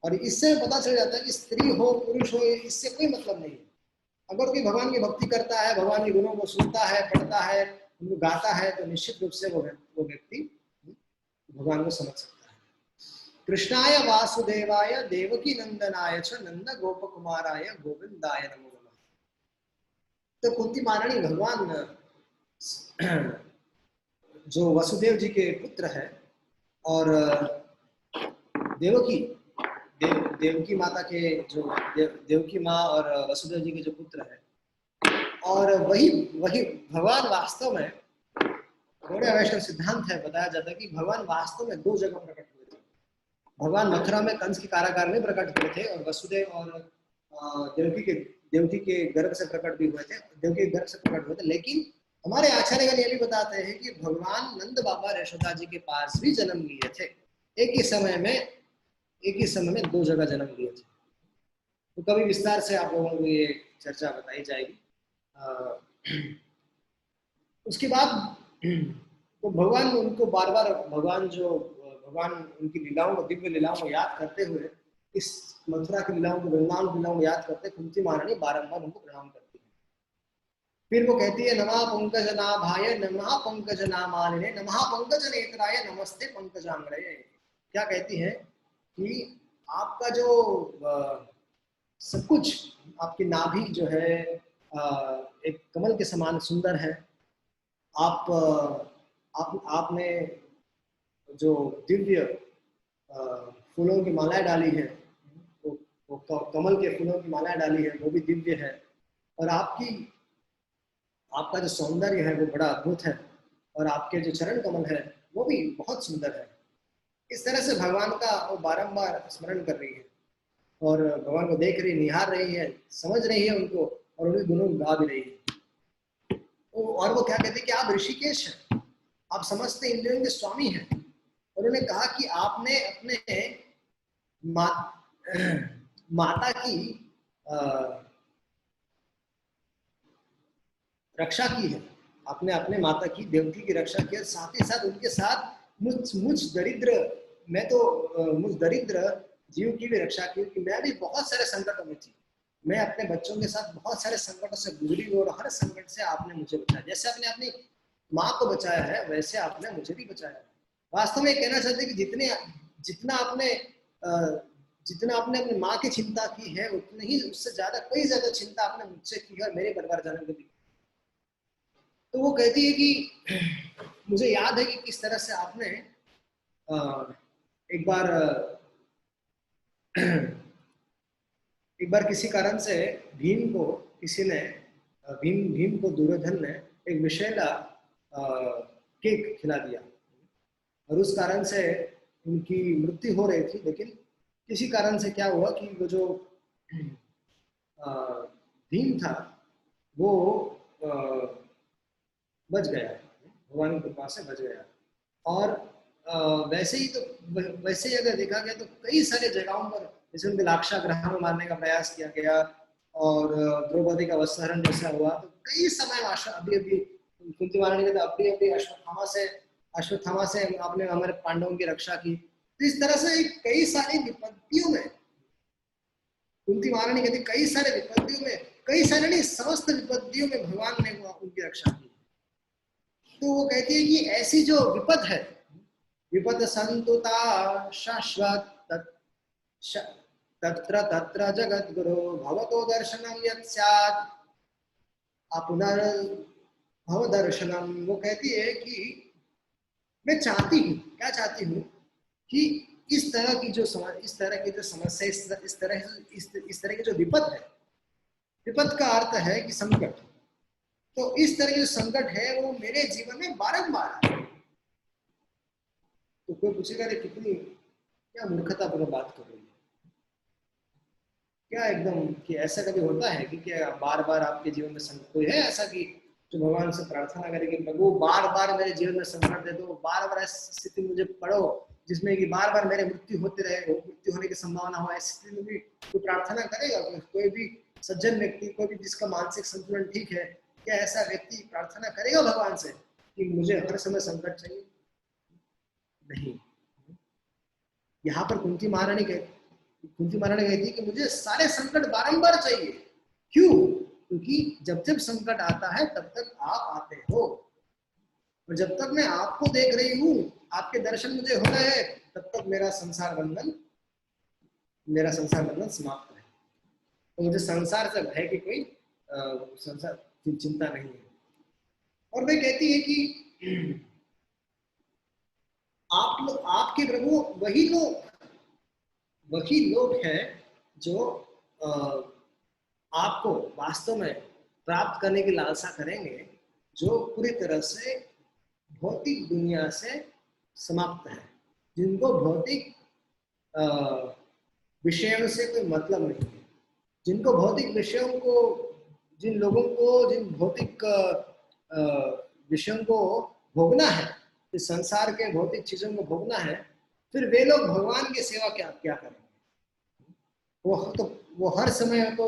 और इससे पता चल जाता है कि स्त्री हो पुरुष हो, इससे कोई मतलब नहीं है। अगर कोई भगवान की भक्ति करता है, भगवान के गुणों को सुनता है, पढ़ता है, उनको गाता है, तो निश्चित रूप से वो व्यक्ति भगवान को समझ सकता है। कृष्णाय वासुदेवाय देवकी नंदनाय च नंद गोप कुमाराय गोविंदाय नमो नमः। तो कुंती महारानी भगवान जो वसुदेव जी के पुत्र है और देवकी माता के जो देवकी माँ और वसुदेव जी के जो पुत्र है, और वही भगवान वास्तव में गौड़ीय वैष्णव सिद्धांत है, बताया जाता है कि भगवान वास्तव में दो जगह प्रकट हुए थे। भगवान मथुरा में कंस के कारागार में प्रकट हुए थे, और वसुदेव और देवकी के गर्भ से प्रकट भी हुए थे, देवकी के गर्भ से प्रकट हुए थे। लेकिन हमारे आचार्यगण ये भी बताते हैं कि भगवान नंद बाबा यशोदा जी के पास भी जन्म लिए थे, एक ही समय में दो जगह जन्म लिए थे। तो कभी विस्तार से आप लोगों को ये चर्चा बताई जाएगी। उसके बाद तो भगवान उनको बार बार भगवान उनकी लीलाओं को, दिव्य लीलाओं को याद करते हुए, इस मथुरा की लीलाओं को, वृंदावन की लीलाओं को याद करते कुंती महारानी बारंबार उनको प्रणाम करती है। फिर वो कहती है नमः पंकज नाभाय नमः पंकज नामालिने नमः पंकज नेत्राय नमस्ते पंकजांग्रये। क्या कहती है कि आपका जो सब कुछ, आपकी नाभि जो है एक कमल के समान सुंदर है। आपने जो दिव्य फूलों की मालाएं डाली है, वो कमल के फूलों की मालाएं डाली है, वो भी दिव्य है। और आपका जो सौंदर्य है वो बड़ा अद्भुत है, और आपके जो चरण कमल है वो भी बहुत सुंदर है। इस तरह से भगवान का वो बारंबार स्मरण कर रही है, और भगवान को देख रही, निहार रही है, समझ रही है उनको, और उन्हें गुणों गा भी रही है। और वो क्या कहते हैं कि आप ऋषिकेश हैं, आप समस्त इंद्रियों के स्वामी हैं। और उन्होंने कहा कि आपने अपने माता की रक्षा की है, आपने अपने माता की, देवकी की रक्षा की है, साथ ही साथ उनके साथ मुझ दरिद्र जीव की भी रक्षा की, कि मैं भी बहुत सारे संकटों में थी। मैं अपने बच्चों के साथ बहुत सारे संकटों से गुजरी, और हर संकट से आपने मुझे बचाया। जैसे आपने अपनी माँ को बचाया है, वैसे आपने मुझे भी बचाया है। वास्तव में कहना चाहते कि जितना आपने अपनी माँ की चिंता की है, उतनी ही, उससे कई ज्यादा चिंता आपने मुझसे की है, और मेरे परिवार जनों की भी। तो वो कहती है कि मुझे याद है कि किस तरह से आपने एक बार किसी कारण से भीम को दुर्योधन ने एक विषैला केक खिला दिया, और उस कारण से उनकी मृत्यु हो रही थी। लेकिन किसी कारण से क्या हुआ कि वो जो भीम था वो बच गया, भगवान की कृपा से बच गया। और वैसे ही तो वैसे ही अगर देखा गया तो कई सारे जगहों पर जैसे उनके लाक्षागृह में मारने का प्रयास किया गया और द्रौपदी का वस्त्रहरण जैसा हुआ, तो कई समय अभी अभी कुंती महारानी ने तो अभी अभी अश्वत्थामा से आपने हमारे पांडवों की रक्षा की। तो इस तरह से कई सारी विपत्तियों में कुंती महारानी कहती कई सारे विपत्तियों में, कई सारे नहीं समस्त विपत्तियों में भगवान ने उनकी रक्षा की। तो वो कहती है कि ऐसी जो विपद है, विपद संतुता शाश्वत तत्र तत्र जगत गुरु भवतो दर्शनम यत् स्यात् भव दर्शनम। वो कहती है कि मैं चाहती हूँ, क्या चाहती हूँ कि इस तरह की जो समस्या, इस तरह की जो विपद है, विपद का अर्थ है कि संकट, तो इस तरह के जो संकट है वो मेरे जीवन में बारंबार है। तो कोई पूछेगा कितनी क्या मूर्खतापूर्ण बात कर रही है, क्या एकदम कि ऐसा कभी होता है कि क्या बार बार आपके जीवन में संकट, कोई है ऐसा कि जो भगवान से प्रार्थना करे कि प्रभु बार बार मेरे जीवन में संकट दे दो, बार बार ऐसी स्थिति मुझे पड़ो जिसमें कि बार बार मेरे मृत्यु होते रहे, मृत्यु होने की संभावना हो, ऐसी स्थिति में भी कोई प्रार्थना करेगा? कोई भी सज्जन व्यक्ति, कोई भी जिसका मानसिक संतुलन ठीक है, क्या ऐसा व्यक्ति प्रार्थना करेगा भगवान से कि मुझे हर समय संकट चाहिए? नहीं। यहाँ पर कुंती महारानी कहती है कि मुझे सारे संकट बारंबार चाहिए। क्यों? क्योंकि जब जब संकट आता है तब तक आप आते हो, और जब तक मैं आपको देख रही हूँ, आपके दर्शन मुझे हो रहे हैं, तब तक मेरा संसार बंधन समाप्त है। तो मुझे संसार से भय की कोई संसार की चिंता नहीं है। और वे कहती है कि आपके प्रभु वही लोग हैं जो आपको वास्तव में प्राप्त करने की लालसा करेंगे, जो पूरी तरह से भौतिक दुनिया से समाप्त है, जिनको भौतिक विषयों से कोई मतलब नहीं है, जिनको भौतिक विषयों को, जिन लोगों को जिन भौतिक विषयों को भोगना है, इस संसार के भौतिक चीजों को भोगना है, फिर वे लोग भगवान की सेवा क्या करेंगे? वो हर समय तो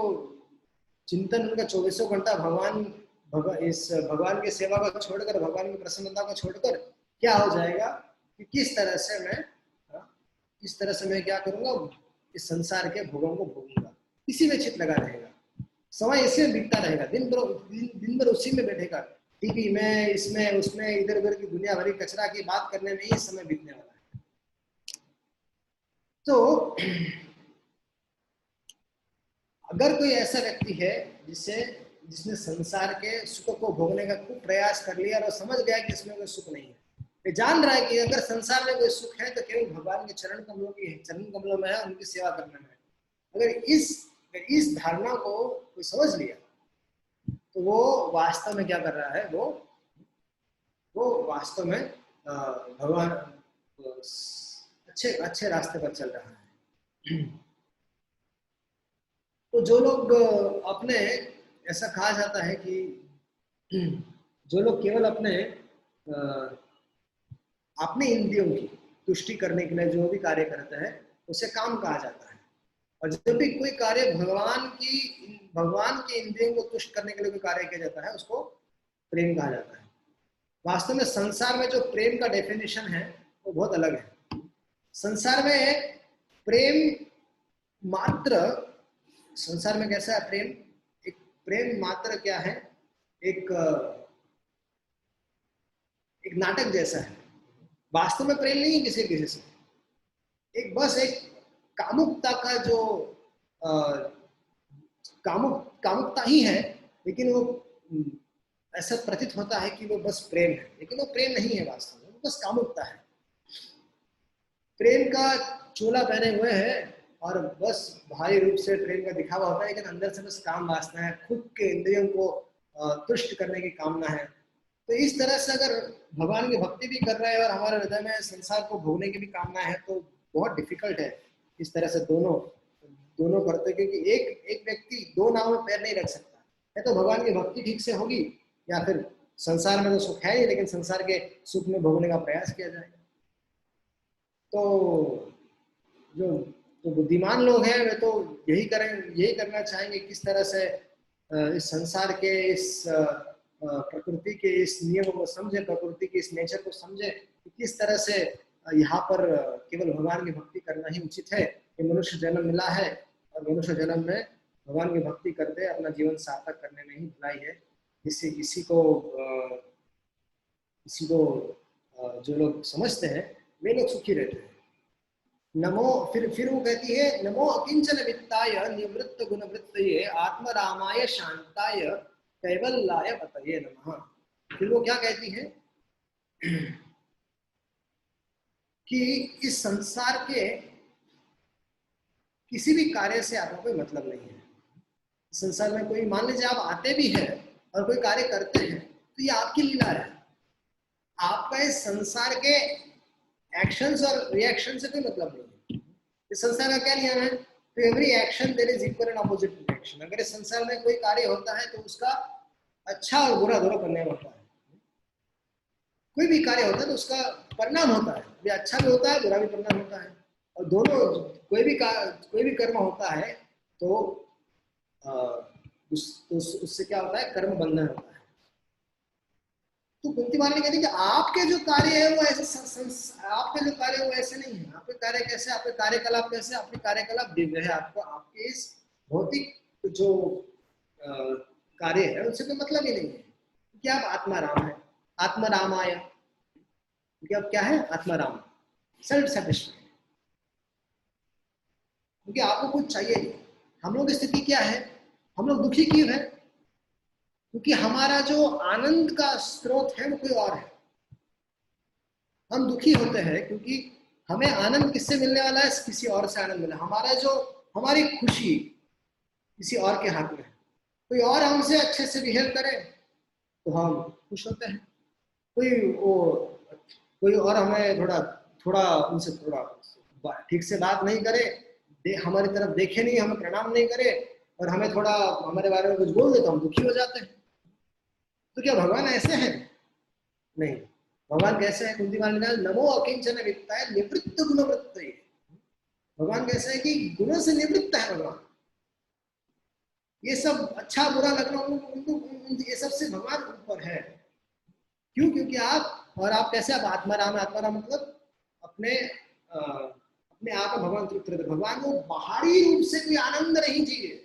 चिंतन उनका 24 घंटा भगवान की सेवा को छोड़कर, भगवान की प्रसन्नता को छोड़कर क्या हो जाएगा कि किस तरह से मैं क्या करूंगा, इस संसार के भोगों को भोगूंगा, इसी में चित लगा रहेगा, समय इसी में बीतता रहेगा, दिन भर उसी में बैठेगा, टीवी में, इसमें उसमें, इधर उधर की दुनिया भरी कचरा की बात करने में ही समय बीतने वाला है। तो अगर कोई ऐसा व्यक्ति है जिसने संसार के सुख को भोगने का खूब प्रयास कर लिया और समझ गया कि इसमें कोई सुख नहीं है, वे जान रहा है कि अगर संसार में कोई सुख है तो केवल भगवान के चरण कमलों में है, उनकी सेवा करने में। अगर इस धारणा को कोई समझ लिया तो वो वास्तव में क्या कर रहा है, वो वास्तव में भगवान अच्छे रास्ते पर चल रहा है। तो जो लोग अपने, ऐसा कहा जाता है कि जो लोग केवल अपने इंद्रियों की तुष्टि करने के लिए जो भी कार्य करते हैं उसे काम कहा जाता है, और जब भी कोई कार्य भगवान के इंद्रियों को तुष्ट करने के लिए कोई कार्य किया जाता है उसको प्रेम कहा जाता है। वास्तव में संसार में जो प्रेम का डेफिनेशन है वो बहुत अलग है। संसार में प्रेम मात्र, संसार में कैसा है प्रेम, एक प्रेम मात्र क्या है, एक नाटक जैसा है। वास्तव में प्रेम नहीं है किसी से, एक कामुकता का जो कामुकता ही है, लेकिन वो ऐसा प्रतीत होता है कि वो बस प्रेम है, लेकिन वो प्रेम नहीं है वास्तव में, वो बस कामुकता है। प्रेम का चोला पहने हुए है और बस भारी रूप से प्रेम का दिखावा होता है, लेकिन अंदर से बस काम वासना है, खुद के इंद्रियों को तुष्ट करने की कामना है। तो इस तरह से अगर भगवान की भक्ति भी कर रहे हैं और हमारे हृदय में संसार को भोगने की भी कामना है तो बहुत डिफिकल्ट है इस तरह से दोनों करते, क्योंकि एक व्यक्ति दो नाव में पैर नहीं रख सकता है। तो भगवान की भक्ति ठीक से होगी या फिर संसार में तो सुख है ही, लेकिन संसार के सुख में भोगने का प्रयास किया जाएगा। तो जो तो बुद्धिमान लोग हैं वे तो यही करना चाहेंगे, किस तरह से इस संसार के इस प्रकृति के इस नियमों को समझे, प्रकृति के इस नेचर को समझे कि किस तरह से यहाँ पर केवल भगवान की भक्ति करना ही उचित है। कि मनुष्य जन्म मिला है और मनुष्य जन्म में भगवान की भक्ति करते अपना जीवन सार्थक करने में ही भलाई है। जिससे इसी को जो लोग समझते हैं वे लोग सुखी रहते हैं। नमो फिर वो कहती है, नमो अकिंचन वित्ताय निवृत्त गुण वृत्तये आत्मरामाय शांताय कैवल्याय पतये नमः। फिर वो क्या कहती है कि इस संसार के किसी भी कार्य से आपको कोई मतलब नहीं है। संसार में कोई, मान लीजिए आप आते भी हैं और कोई कार्य करते हैं तो ये आपकी लीला है। आपका इस संसार के एक्शंस और रिएक्शन से कोई मतलब नहीं है। इस संसार का क्या नियम है? तो every action there is equal and opposite reaction. अगर इस संसार में कोई कार्य होता है तो उसका अच्छा और बुरा दोनों परिणाम होता है। कोई भी कार्य होता है तो उसका परिणाम होता है, भी अच्छा भी होता है, बुरा भी परिणाम होता है। और दोनों, कोई भी कर्म होता है तो उससे क्या होता है? कर्म बंधन होता है। तो कुंती माता कहती है कि आपके जो कार्य है वो ऐसे, आपके जो कार्य है वो ऐसे नहीं है। आपके कार्य कैसे, आपके कार्यकलाप कैसे? आपके कार्यकलाप दिव्य है। आपको आपके इस भौतिक जो कार्य है उनसे कोई मतलब ही नहीं है, क्योंकि आप आत्माराम है। आत्मारामाय, क्योंकि अब क्या है? आत्माराम, सेल्फ सैटिस्फाइड, क्योंकि आपको कुछ चाहिए नहीं। हम लोग की स्थिति क्या है? हम लोग दुखी क्यों है? क्योंकि हमारा जो आनंद का स्रोत है वो कोई और है। हम दुखी होते हैं क्योंकि हमें आनंद किससे मिलने वाला है? किसी और से आनंद मिला। हमारी खुशी किसी और के हाथ में है। कोई और हमसे अच्छे से बिहेव करे तो हम खुश होते हैं। कोई और हमें थोड़ा उनसे थोड़ा ठीक से बात नहीं करे, हमारी तरफ देखे नहीं, हमें प्रणाम नहीं करे और हमें थोड़ा हमारे बारे में कुछ बोल दे तो हम दुखी हो जाते हैं। तो क्या भगवान ऐसे हैं? नहीं। भगवान कैसे है? कुंती माता ने नमो अकिंचन वित्ताय निवृत्त गुण वृत्तये। भगवान कैसे है कि गुणों से निवृत्त है भगवान। ये सब अच्छा बुरा लगना उनको ये सब से भगवान ऊपर है। क्यों? क्योंकि आप कैसे? आप आत्माराम है। आत्माराम मतलब अपने आप में भगवान तृप्त रहते। भगवान को बाहरी रूप से कोई आनंद नहीं चाहिए,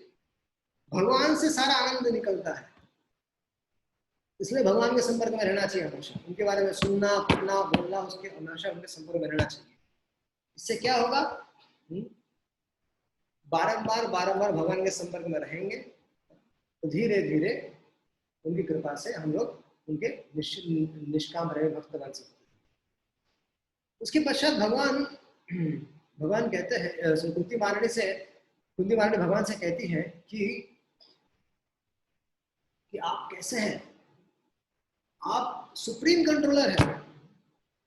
भगवान से सारा आनंद निकलता है। इसलिए भगवान के संपर्क में रहना चाहिए हमेशा, उनके बारे में सुनना, पढ़ना, बोलना, उसके हमेशा उनके संपर्क में रहना चाहिए। इससे क्या होगा? बारंबार भगवान के संपर्क में रहेंगे तो धीरे धीरे उनकी कृपा से हम लोग उनके निष्काम रहे भक्त बन सकते हैं। उसके पश्चात भगवान कहते हैं, कुंती मारणी भगवान से कहती है कि आप कैसे हैं? आप सुप्रीम कंट्रोलर है।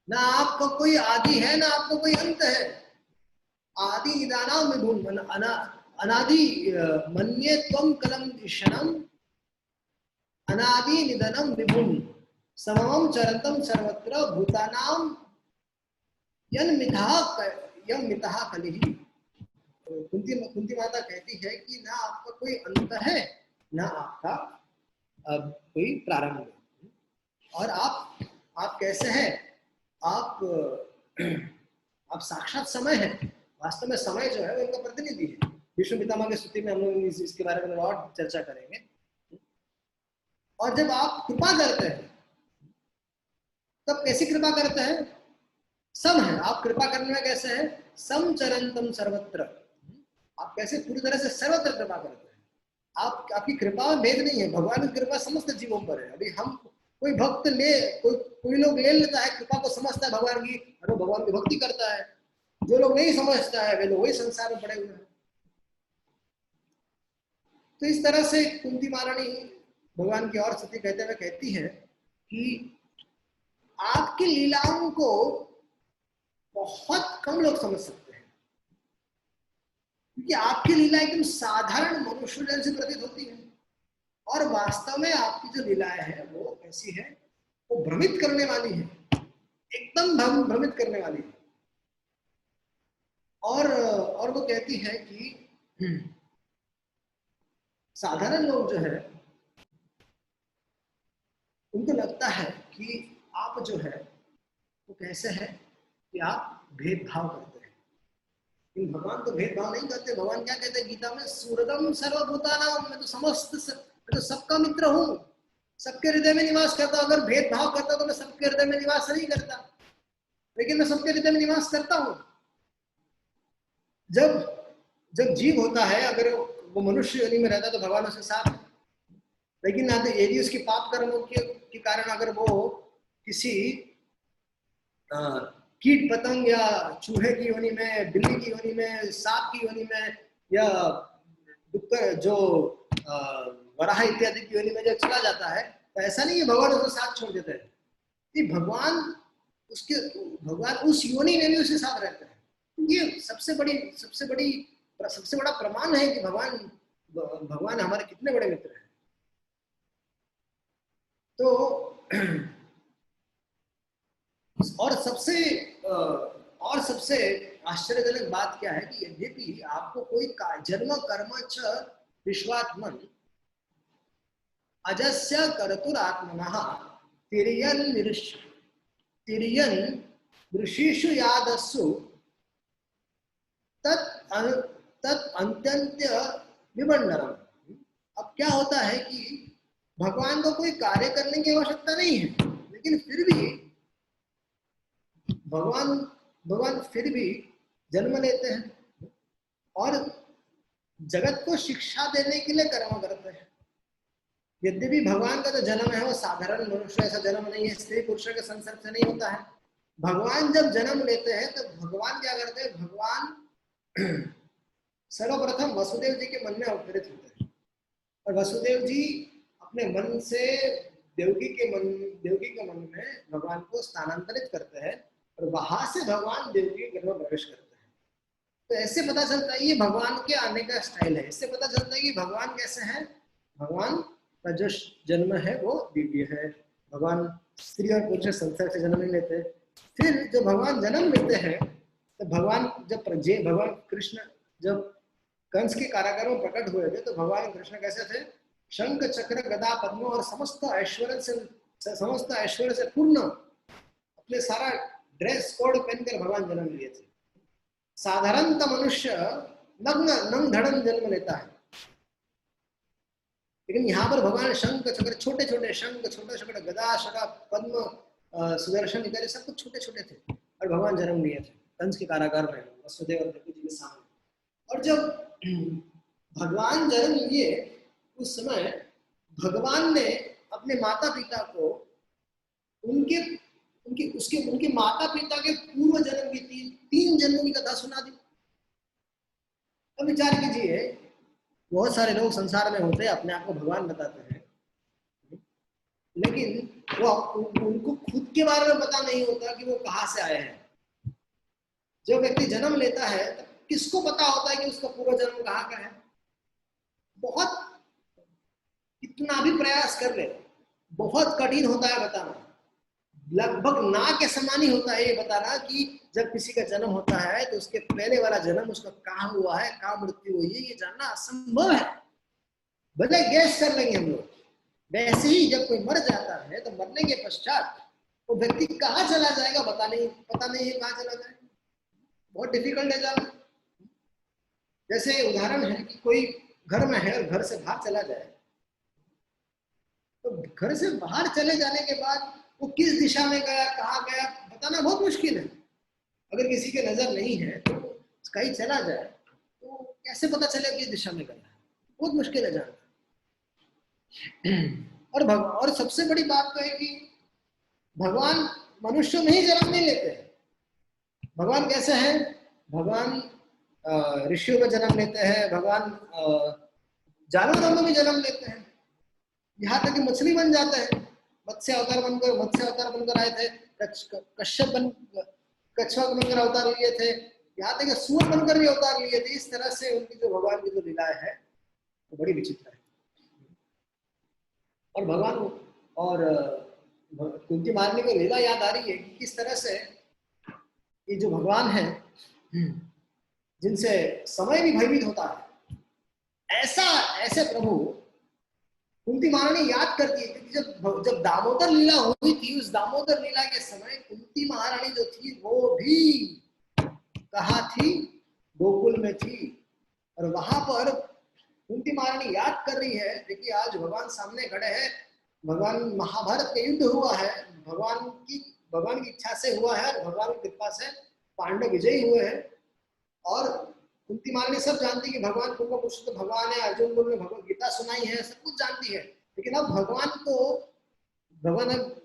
ना आपका कोई आदि है ना आपका कोई अंत है। आदि निदानाम विभुम अनादि मन्ये त्वं कलम ईशनम अनादि निधनम विभुम सममं चरतम सर्वत्र भूतानाम यम मिथः कलिः। कुंती माता कहती है कि ना आपका कोई अंत है ना आपका कोई प्रारंभ है। और आप कैसे हैं? आप साक्षात समय है। वास्तव में समय जो है वो इनका प्रतिनिधि है। विष्णु पितामह की स्तुति में हम लोग इसके बारे में और चर्चा करेंगे। और जब आप कृपा करते हैं तब कैसी कृपा करते हैं? सम है। आप कृपा करने में कैसे है? सम चरंतम सर्वत्र। आप कैसे पूरी तरह से सर्वत्र कृपा करते हैं। आपकी कृपा में भेद नहीं है। भगवान की कृपा समस्त जीवों पर है। अभी हम कोई भक्त कोई लोग ले लेता है कृपा को, समझता है भगवान की और वो भगवान की भक्ति करता है। जो लोग नहीं समझता है वे लोग वही संसार में पड़े हुए हैं। तो इस तरह से कुंती महारानी भगवान की और स्तुति कहते हुए कहती है कि आपकी लीलाओं को बहुत कम लोग समझ सकते हैं, क्योंकि आपकी लीला एकदम साधारण मनुष्य जैसी प्रतीत होती है। और वास्तव में आपकी जो लीलाएं है वो ऐसी है, वो भ्रमित करने वाली है, एकदम भ्रमित करने वाली है। और वो कहती है कि साधारण लोग जो है उनको लगता है कि आप जो है वो कैसे है कि आप भेदभाव करते हैं, लेकिन भगवान तो भेदभाव नहीं करते। भगवान क्या कहते हैं गीता में, सूरदम सर्वभूतानाम, मैं तो मैं तो सबका मित्र हूँ, सबके हृदय में निवास करता हूँ। अगर भेदभाव करता तो मैं सबके हृदय में निवास नहीं करता, लेकिन मैं सबके हृदय में निवास करता हूँ। जब जब जीव होता है, अगर वो मनुष्य योनि में रहता है तो भगवान उसके साथ है, लेकिन यदि उसके पाप कर्मों के कारण अगर वो किसी कीट पतंग या चूहे की योनि में, बिल्ली की योनि में, सांप की योनि में, या जो वराह इत्यादि की योनि में जब चला जाता है, तो ऐसा नहीं है भगवान उसको साथ छोड़ देते हैं। कि भगवान उस योनि में भी उसके साथ रहते हैं। ये सबसे बड़ा प्रमाण है कि भगवान हमारे कितने बड़े मित्र हैं। तो और सबसे आश्चर्यजनक बात क्या है कि यद्यपि आपको कोई जन्म कर्म च विश्वात्मन अजस्य कर्तुरात्मनः तिर्यन ऋषिषु यादस्सु तत् अंत्यंत्य विमंडलम। अब क्या होता है कि भगवान को कोई कार्य करने की आवश्यकता नहीं है, लेकिन फिर भी भगवान फिर भी जन्म लेते हैं और जगत को शिक्षा देने के लिए कर्म करते हैं। यद्यपि भगवान का जो जन्म है वो साधारण मनुष्य ऐसा जन्म नहीं है, स्त्री पुरुष के संसर्ग से नहीं होता है। भगवान जब जन्म लेते हैं तो भगवान क्या करते हैं, भगवान सर्वप्रथम वसुदेव जी के मन में अवतरित होते हैं और वसुदेव जी अपने मन से देवकी के मन में भगवान को स्थानांतरित करते हैं और वहां से भगवान देवकी के घर में प्रवेश करते हैं। तो ऐसे पता चलता है ये भगवान के आने का स्टाइल है। इससे पता चलता है कि भगवान कैसे हैं। भगवान का जो जन्म है वो दिव्य है। भगवान स्त्री और पुरुष संसर्ग से जन्म नहीं लेते। फिर जब भगवान जन्म लेते हैं तो भगवान कृष्ण जब कंस के कारागारों में प्रकट हुए थे तो भगवान कृष्ण कैसे थे, शंख चक्र गदा पद्म और समस्त ऐश्वर्य से पूर्ण अपने सारा ड्रेस कोड पहनकर भगवान जन्म लिए थे। साधारणतः मनुष्य नंग धड़न जन्म लेता है, लेकिन यहाँ पर भगवान शंख चक्र छोटे छोटे गदा शका पद्म सुदर्शन इत्यादि सब कुछ छोटे छोटे थे और भगवान जन्म लिए थे कंस के कारागार में वसुदेव और देवकी जी के सामने। और जब भगवान जन्म लिए उस समय भगवान ने अपने माता पिता को उनके माता पिता के पूर्व जन्म की 3 जन्मों की कथा सुना दी। अब विचार कीजिए, बहुत सारे लोग संसार में होते हैं अपने आप को भगवान बताते हैं, लेकिन वो उनको खुद के बारे में पता नहीं होता कि वो कहाँ से आए हैं। जब व्यक्ति जन्म लेता है तो किसको पता होता है कि उसका पूर्व जन्म कहाँ का है। बहुत कितना भी प्रयास कर ले बहुत कठिन होता है बताना। लगभग ना के समान ही होता है ये बताना कि जब किसी का जन्म होता है तो उसके पहले वाला जन्म उसका कहाँ हुआ है, कहाँ मृत्यु हुई है, ये जानना असंभव है। भले गैस कर लेंगे हम लोग। वैसे ही जब कोई मर जाता है तो मरने के पश्चात वो व्यक्ति कहाँ चला जाएगा पता नहीं है कहाँ चला जाएगा। बहुत डिफिकल्ट है जाना। जैसे उदाहरण है कि कोई घर में है और घर से बाहर चला जाए, तो घर से बाहर चले जाने के बाद वो किस दिशा में गया, कहाँ गया, बताना बहुत मुश्किल है। अगर किसी के नजर नहीं है तो कहीं चला जाए तो कैसे पता चले किस दिशा में गया, बहुत मुश्किल है जानना। और सबसे बड़ी बात तो है कि भगवान मनुष्य में ही जन्म नहीं लेते हैं। भगवान कैसे हैं, भगवान ऋषियों में जन्म लेते हैं, भगवान जानवरों में भी जन्म लेते हैं, यहाँ तक कि मछली बन जाते हैं। मत्स्य अवतार बनकर आए थे, कच्छप बनकर अवतार लिए थे, यहाँ तक कि सूअर बनकर भी अवतार लिए थे। इस तरह से उनकी जो भगवान की जो लीलाएं है वो बड़ी विचित्र है। और भगवान और कुंती मारने को लीला याद आ रही है कि किस तरह से ये जो भगवान है जिनसे समय भी भयभीत होता है, ऐसे प्रभु कुंती महारानी याद करती है। क्योंकि जब दामोदर लीला हुई थी, उस दामोदर लीला के समय कुंती महारानी जो थी वो भी कहाँ थी? गोकुल में थी। और वहां पर कुंती महारानी याद कर रही है, देखिए आज भगवान सामने खड़े हैं, भगवान महाभारत का युद्ध हुआ है, भगवान की इच्छा से हुआ है और भगवान की कृपा से पांडव विजयी हुए हैं। और कुंती महारानी सब जानती है कि भगवान कुंभ पुरुष तो भगवान है, अर्जुन को भगवत गीता सुनाई है, सब कुछ जानती है। लेकिन अब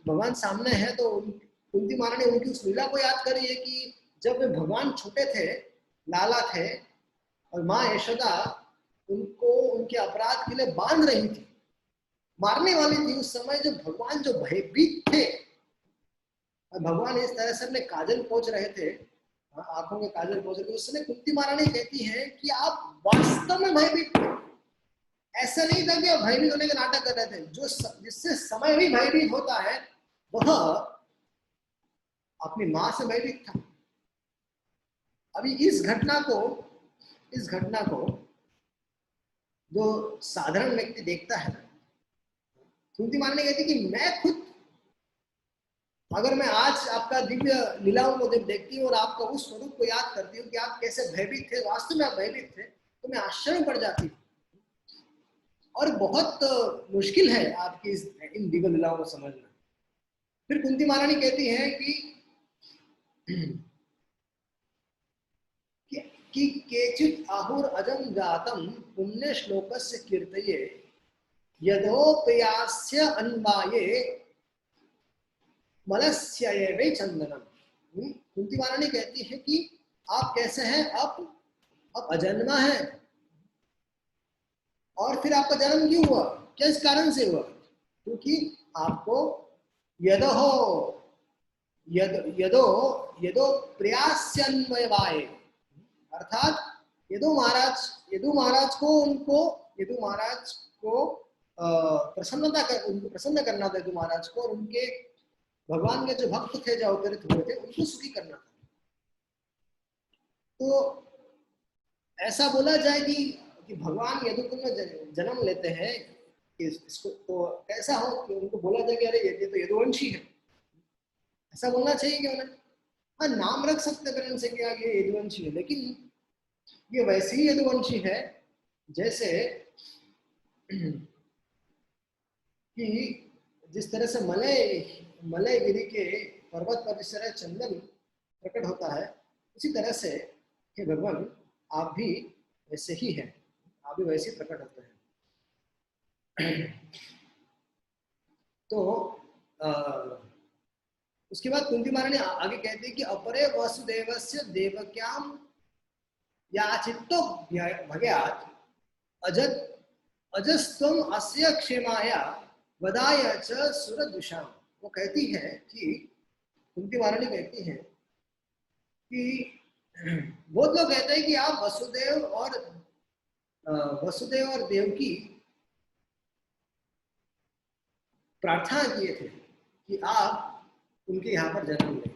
भगवान सामने है, तो कुंती महारानी उनकी उस लीला को याद कर रही है कि जब वे भगवान छोटे थे, लाला थे, और माँ यशोदा उनको उनके अपराध के लिए बांध रही थी, मारने वाली थी। उस समय जो भगवान जो भयभीत थे, और भगवान इस तरह से अपने काजल पहुंच रहे थे, आंखों के काजल पहुंच रहे थे, उस समय कुंती महारानी कहती है कि आप वास्तव में भयभीत थे। ऐसा नहीं था कि आप भयभीत होने का नाटक कर रहे थे। जिससे समय भी भयभीत होता है, वह अपनी मां से भयभीत था। अभी इस घटना को जो साधारण व्यक्ति देखता है, कुंती महारानी कहती कि मैं खुद, अगर मैं आज आपका दिव्य लीलाओं को जब देखती हूँ और आपका उस स्वरूप को याद करती हूँ कि आप कैसे भयभीत थे, वास्तव में आप भयभीत थे, तो मैं आश्चर्य पड़ जाती हूँ। और बहुत मुश्किल है आपकी इन दिव्य लीलाओं को समझना। फिर कुंती महारानी कहती है कि केचित् आहुर अजम जातम पुण्य श्लोकस्य कीर्तये यदोपयास्य अन्वाये मलस्यैवे चंदनम। कुंती महारानी कहती है कि आप कैसे हैं, अब अजन्मा है, और फिर आपका जन्म क्यों हुआ, किस कारण से हुआ? क्योंकि आपको यदो प्रयास्यन्वयवाये, अर्थात यदु महाराज को उनको प्रसन्न करना था, यदु महाराज को, और उनके भगवान के जो भक्त थे, जो अवतरित हुए थे, उनको सुखी करना था। तो ऐसा बोला जाए कि भगवान यदुकुल में जन्म लेते हैं, इसको तो कैसा हो कि उनको बोला जाए कि अरे ये तो यदुवंशी है, ऐसा बोलना चाहिए कि उन्हें? हाँ, नाम रख सकते हैं से कि ये यदुवंशी है, लेकिन ये वैसे ही यदुवंशी है जैसे कि जिस तरह से मलयगिरी के पर्वत पर जिस तरह चंदन प्रकट होता है, उसी तरह से हे भगवान आप भी वैसे ही हैं, आप भी वैसे ही प्रकट होते हैं। तो उसके बाद कुंती महारानी आगे कहती है कि अपरे वसुदेवस्य देवक्याम याचितो भगयात् अजस्त्वम अस्य क्षेमाया वदाय च सुरदुषाम। वो कहती है कि कुंती महारानी कहती है कि बहुत लोग कहते हैं कि आप वसुदेव और देवकी प्रार्थना किए थे कि आप उनके यहाँ पर जन्म लें,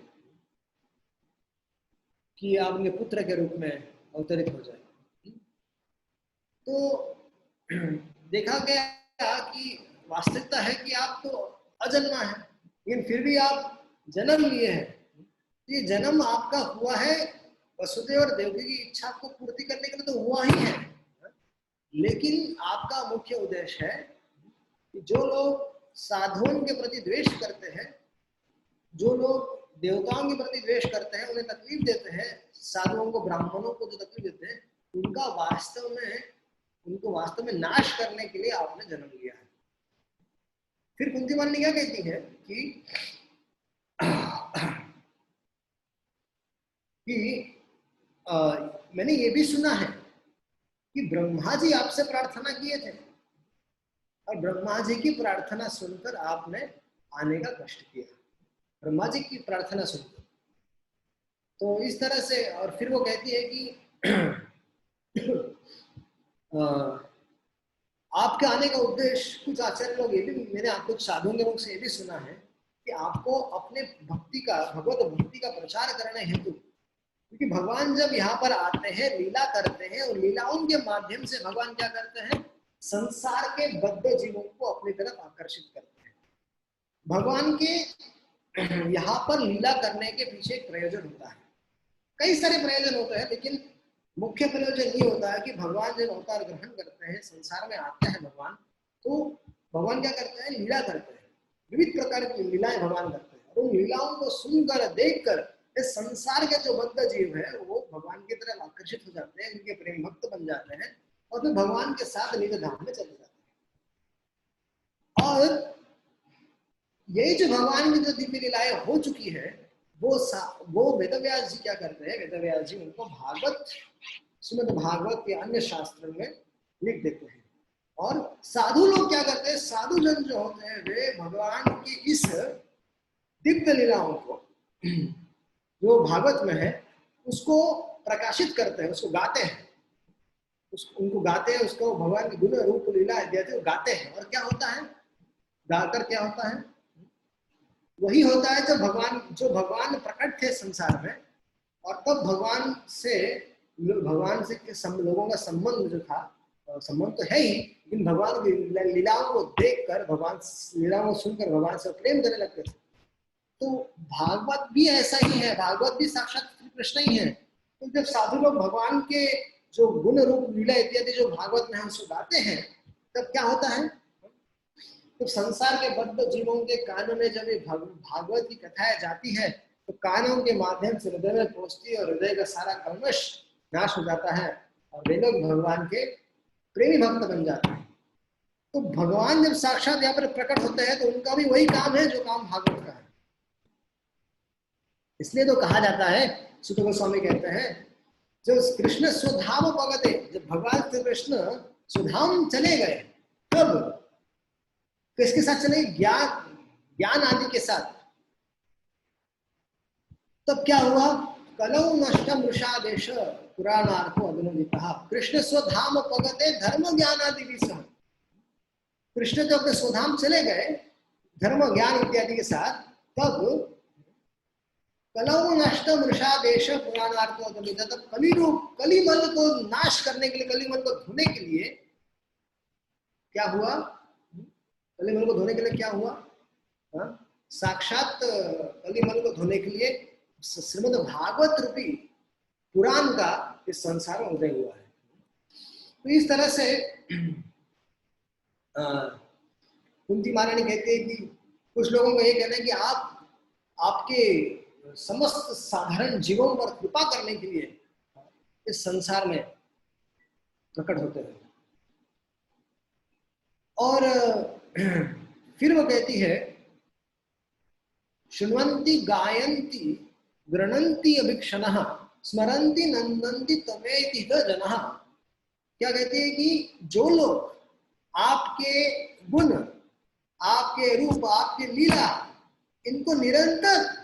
कि आप उनके पुत्र के रूप में अवतरित हो जाए। तो देखा गया कि वास्तविकता है कि आप तो अजन्मा है, लेकिन फिर भी आप जन्म लिए हैं। ये जन्म आपका हुआ है वसुदेव और देवकी की इच्छा को पूर्ति करने के लिए, तो हुआ ही है। लेकिन आपका मुख्य उद्देश्य है कि जो लोग साधुओं के प्रति द्वेष करते हैं, जो लोग देवताओं के प्रति द्वेष करते हैं, उन्हें तकलीफ देते हैं, साधुओं को, ब्राह्मणों को जो तकलीफ देते हैं, उनको वास्तव में नाश करने के लिए आपने जन्म लिया है। फिर कुंती महारानी क्या कहती है कि मैंने ये भी सुना है कि ब्रह्मा जी आपसे प्रार्थना किए थे, और ब्रह्मा जी की प्रार्थना सुनकर आपने आने का कष्ट किया, ब्रह्मा जी की प्रार्थना सुनकर। तो इस तरह से, और फिर वो कहती है कि आपके आने का उद्देश्य, कुछ आचार्य लोग ये भी, मैंने कुछ साधुओं के मुख से ये भी सुना है कि आपको अपने भगवत भक्ति का प्रचार करने हेतु क्योंकि भगवान जब यहाँ पर आते हैं, लीला करते हैं, और लीलाओं के माध्यम से भगवान क्या करते हैं, संसार के बद्ध जीवों को अपनी तरफ आकर्षित करते हैं। भगवान के यहाँ पर लीला करने के पीछे एक प्रयोजन होता है, कई सारे प्रयोजन होते हैं, लेकिन मुख्य प्रयोजन ये होता है कि भगवान जब अवतार ग्रहण करते हैं, संसार में आते हैं भगवान, तो भगवान क्या करते हैं, लीला करते हैं, विविध प्रकार की लीलाएं भगवान करते हैं, और उन लीलाओं को सुनकर, देखकर इस संसार के जो बद्ध जीव है वो भगवान की तरफ आकर्षित हो जाते हैं, उनके प्रेम भक्त बन जाते हैं, और फिर भगवान के साथ निज धाम में चले जाते हैं। और यही जो भगवान की जो दिव्य लीलाएं हो चुकी है, वो वेदव्यास जी क्या करते हैं, वेदव्यास जी उनको भागवत, श्रीमद् भागवत के अन्य शास्त्र में लिख देते हैं। और साधु लोग क्या करते हैं, साधु जन जो होते हैं वे भगवान की इस दिव्य लीलाओं को जो भागवत में है उसको प्रकाशित करते हैं, उसको गाते हैं, उनको गाते हैं, उसको भगवान की गुण रूप लीला इत्यादि गाते हैं। और क्या होता है, गाकर क्या होता है, वही होता है जो भगवान प्रकट थे संसार में, और तब भगवान से लोगों का संबंध जो था, संबंध तो है ही, लेकिन भगवान की लीलाओं को देखकर, भगवान लीलाओं को सुनकर भगवान से प्रेम करने लगते थे। तो भागवत भी ऐसा ही है, भागवत भी साक्षात श्री कृष्ण ही है। तो जब साधु लोग भगवान के जो गुण रूप लीला इत्यादि जो भागवत में उसको गाते हैं, तब क्या होता है, तो संसार के बद्ध जीवों के कानों में जब ये भागवत की कथाएं जाती है, तो कानों के माध्यम से हृदय में पहुंचती है, और हृदय का सारा कल्मश नाश हो जाता है, और वे लोग भगवान के प्रेमी भक्त बन जाते हैं। तो भगवान जब साक्षात यहाँ पर प्रकट होते हैं, तो उनका भी वही काम है जो काम भागवत का है। इसलिए तो कहा जाता है, सुत गोस्वामी कहते हैं, जो कृष्ण स्वधाम पगते, जब भगवान श्री कृष्ण स्वधाम चले गए, तब किसके साथ चले, ज्ञान आदि के साथ, तब क्या हुआ, कलौ नष्टम वृषादेश पुराणार्थो अभिनंदितः, कृष्ण स्वधाम पगते धर्म ज्ञान आदि भी सह। कृष्ण जब अपने स्वधाम चले गए धर्म ज्ञान इत्यादि के साथ, तब कलौ नष्टम वृषादेश पुराणार्थो अभिनंदितः, तब कलिमल को नाश करने के लिए, कलिमल को धोने के लिए क्या हुआ, कलिमल को धोने के लिए क्या हुआ, साक्षात कलिमल को धोने के लिए श्रीमद् भागवत रूपी पुराण का इस संसार में उदय हुआ है। तो इस तरह से कुंती महारानी कहते हैं कि कुछ लोगों को ये कहना है कि आपके समस्त साधारण जीवों पर कृपा करने के लिए इस संसार में प्रकट होते हैं। और फिर वो कहती है, शृण्वन्ति गायन्ति गृह्णन्ति अभिक्षणः स्मरन्ति नन्दन्ति तमेति जनः। क्या कहते हैं कि जो लोग आपके गुण, आपके रूप, आपकी लीला, इनको निरंतर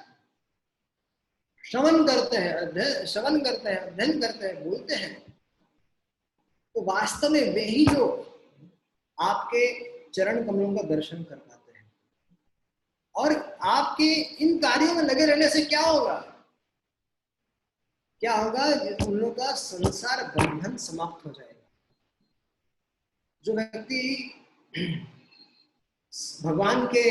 श्रवण करते हैं, अध्ययन करते हैं, बोलते हैं, तो वास्तव में वे ही जो आपके चरण कमलों का दर्शन कर पाते हैं। और आपके इन कार्यों में लगे रहने से क्या होगा, उन लोगों का संसार बंधन समाप्त हो जाएगा। जो व्यक्ति भगवान के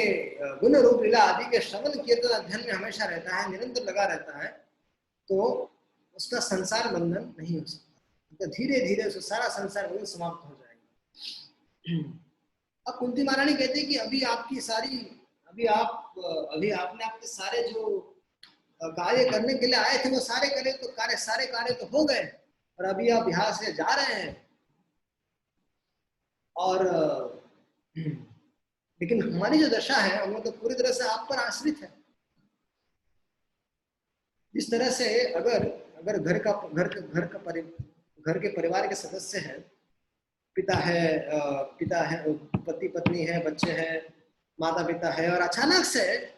गुण रूप लीला आदि के श्रवण कीर्तन अध्ययन में हमेशा रहता है, निरंतर लगा रहता है, तो उसका संसार बंधन नहीं हो सकता, तो धीरे धीरे उसका सारा संसार बंधन समाप्त हो जाएगा। अब कुंती महारानी कहते हैं कि अभी आपने आपके सारे जो कार्य करने के लिए आए थे वो सारे कार्य तो हो गए, और अभी आप यहाँ से जा रहे हैं, और लेकिन हमारी जो दशा है हम तो पूरी तरह से आप पर आश्रित है। इस तरह से अगर घर के परिवार के सदस्य हैं, पिता है, पति पत्नी है, बच्चे हैं, माता पिता है, और अचानक से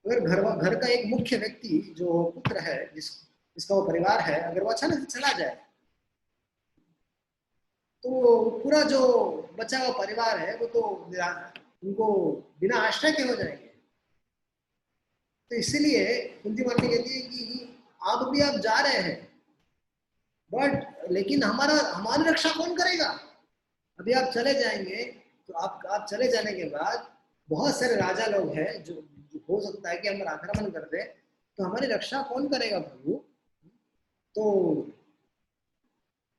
अगर घर का एक मुख्य व्यक्ति जो पुत्र है, जिसका वो परिवार है, अगर वो अचानक से चला जाए, तो पूरा जो बचा हुआ परिवार है वो तो उनको बिना आश्रय के हो जाएंगे। तो इसीलिए कुंती महारानी कहती है कि आप जा रहे हैं, बट लेकिन हमारी रक्षा कौन करेगा? अभी आप चले जाएंगे तो आप चले जाने के बाद बहुत सारे राजा लोग हैं जो हो सकता है कि हम आक्रमण कर दे, तो हमारी रक्षा कौन करेगा प्रभु? तो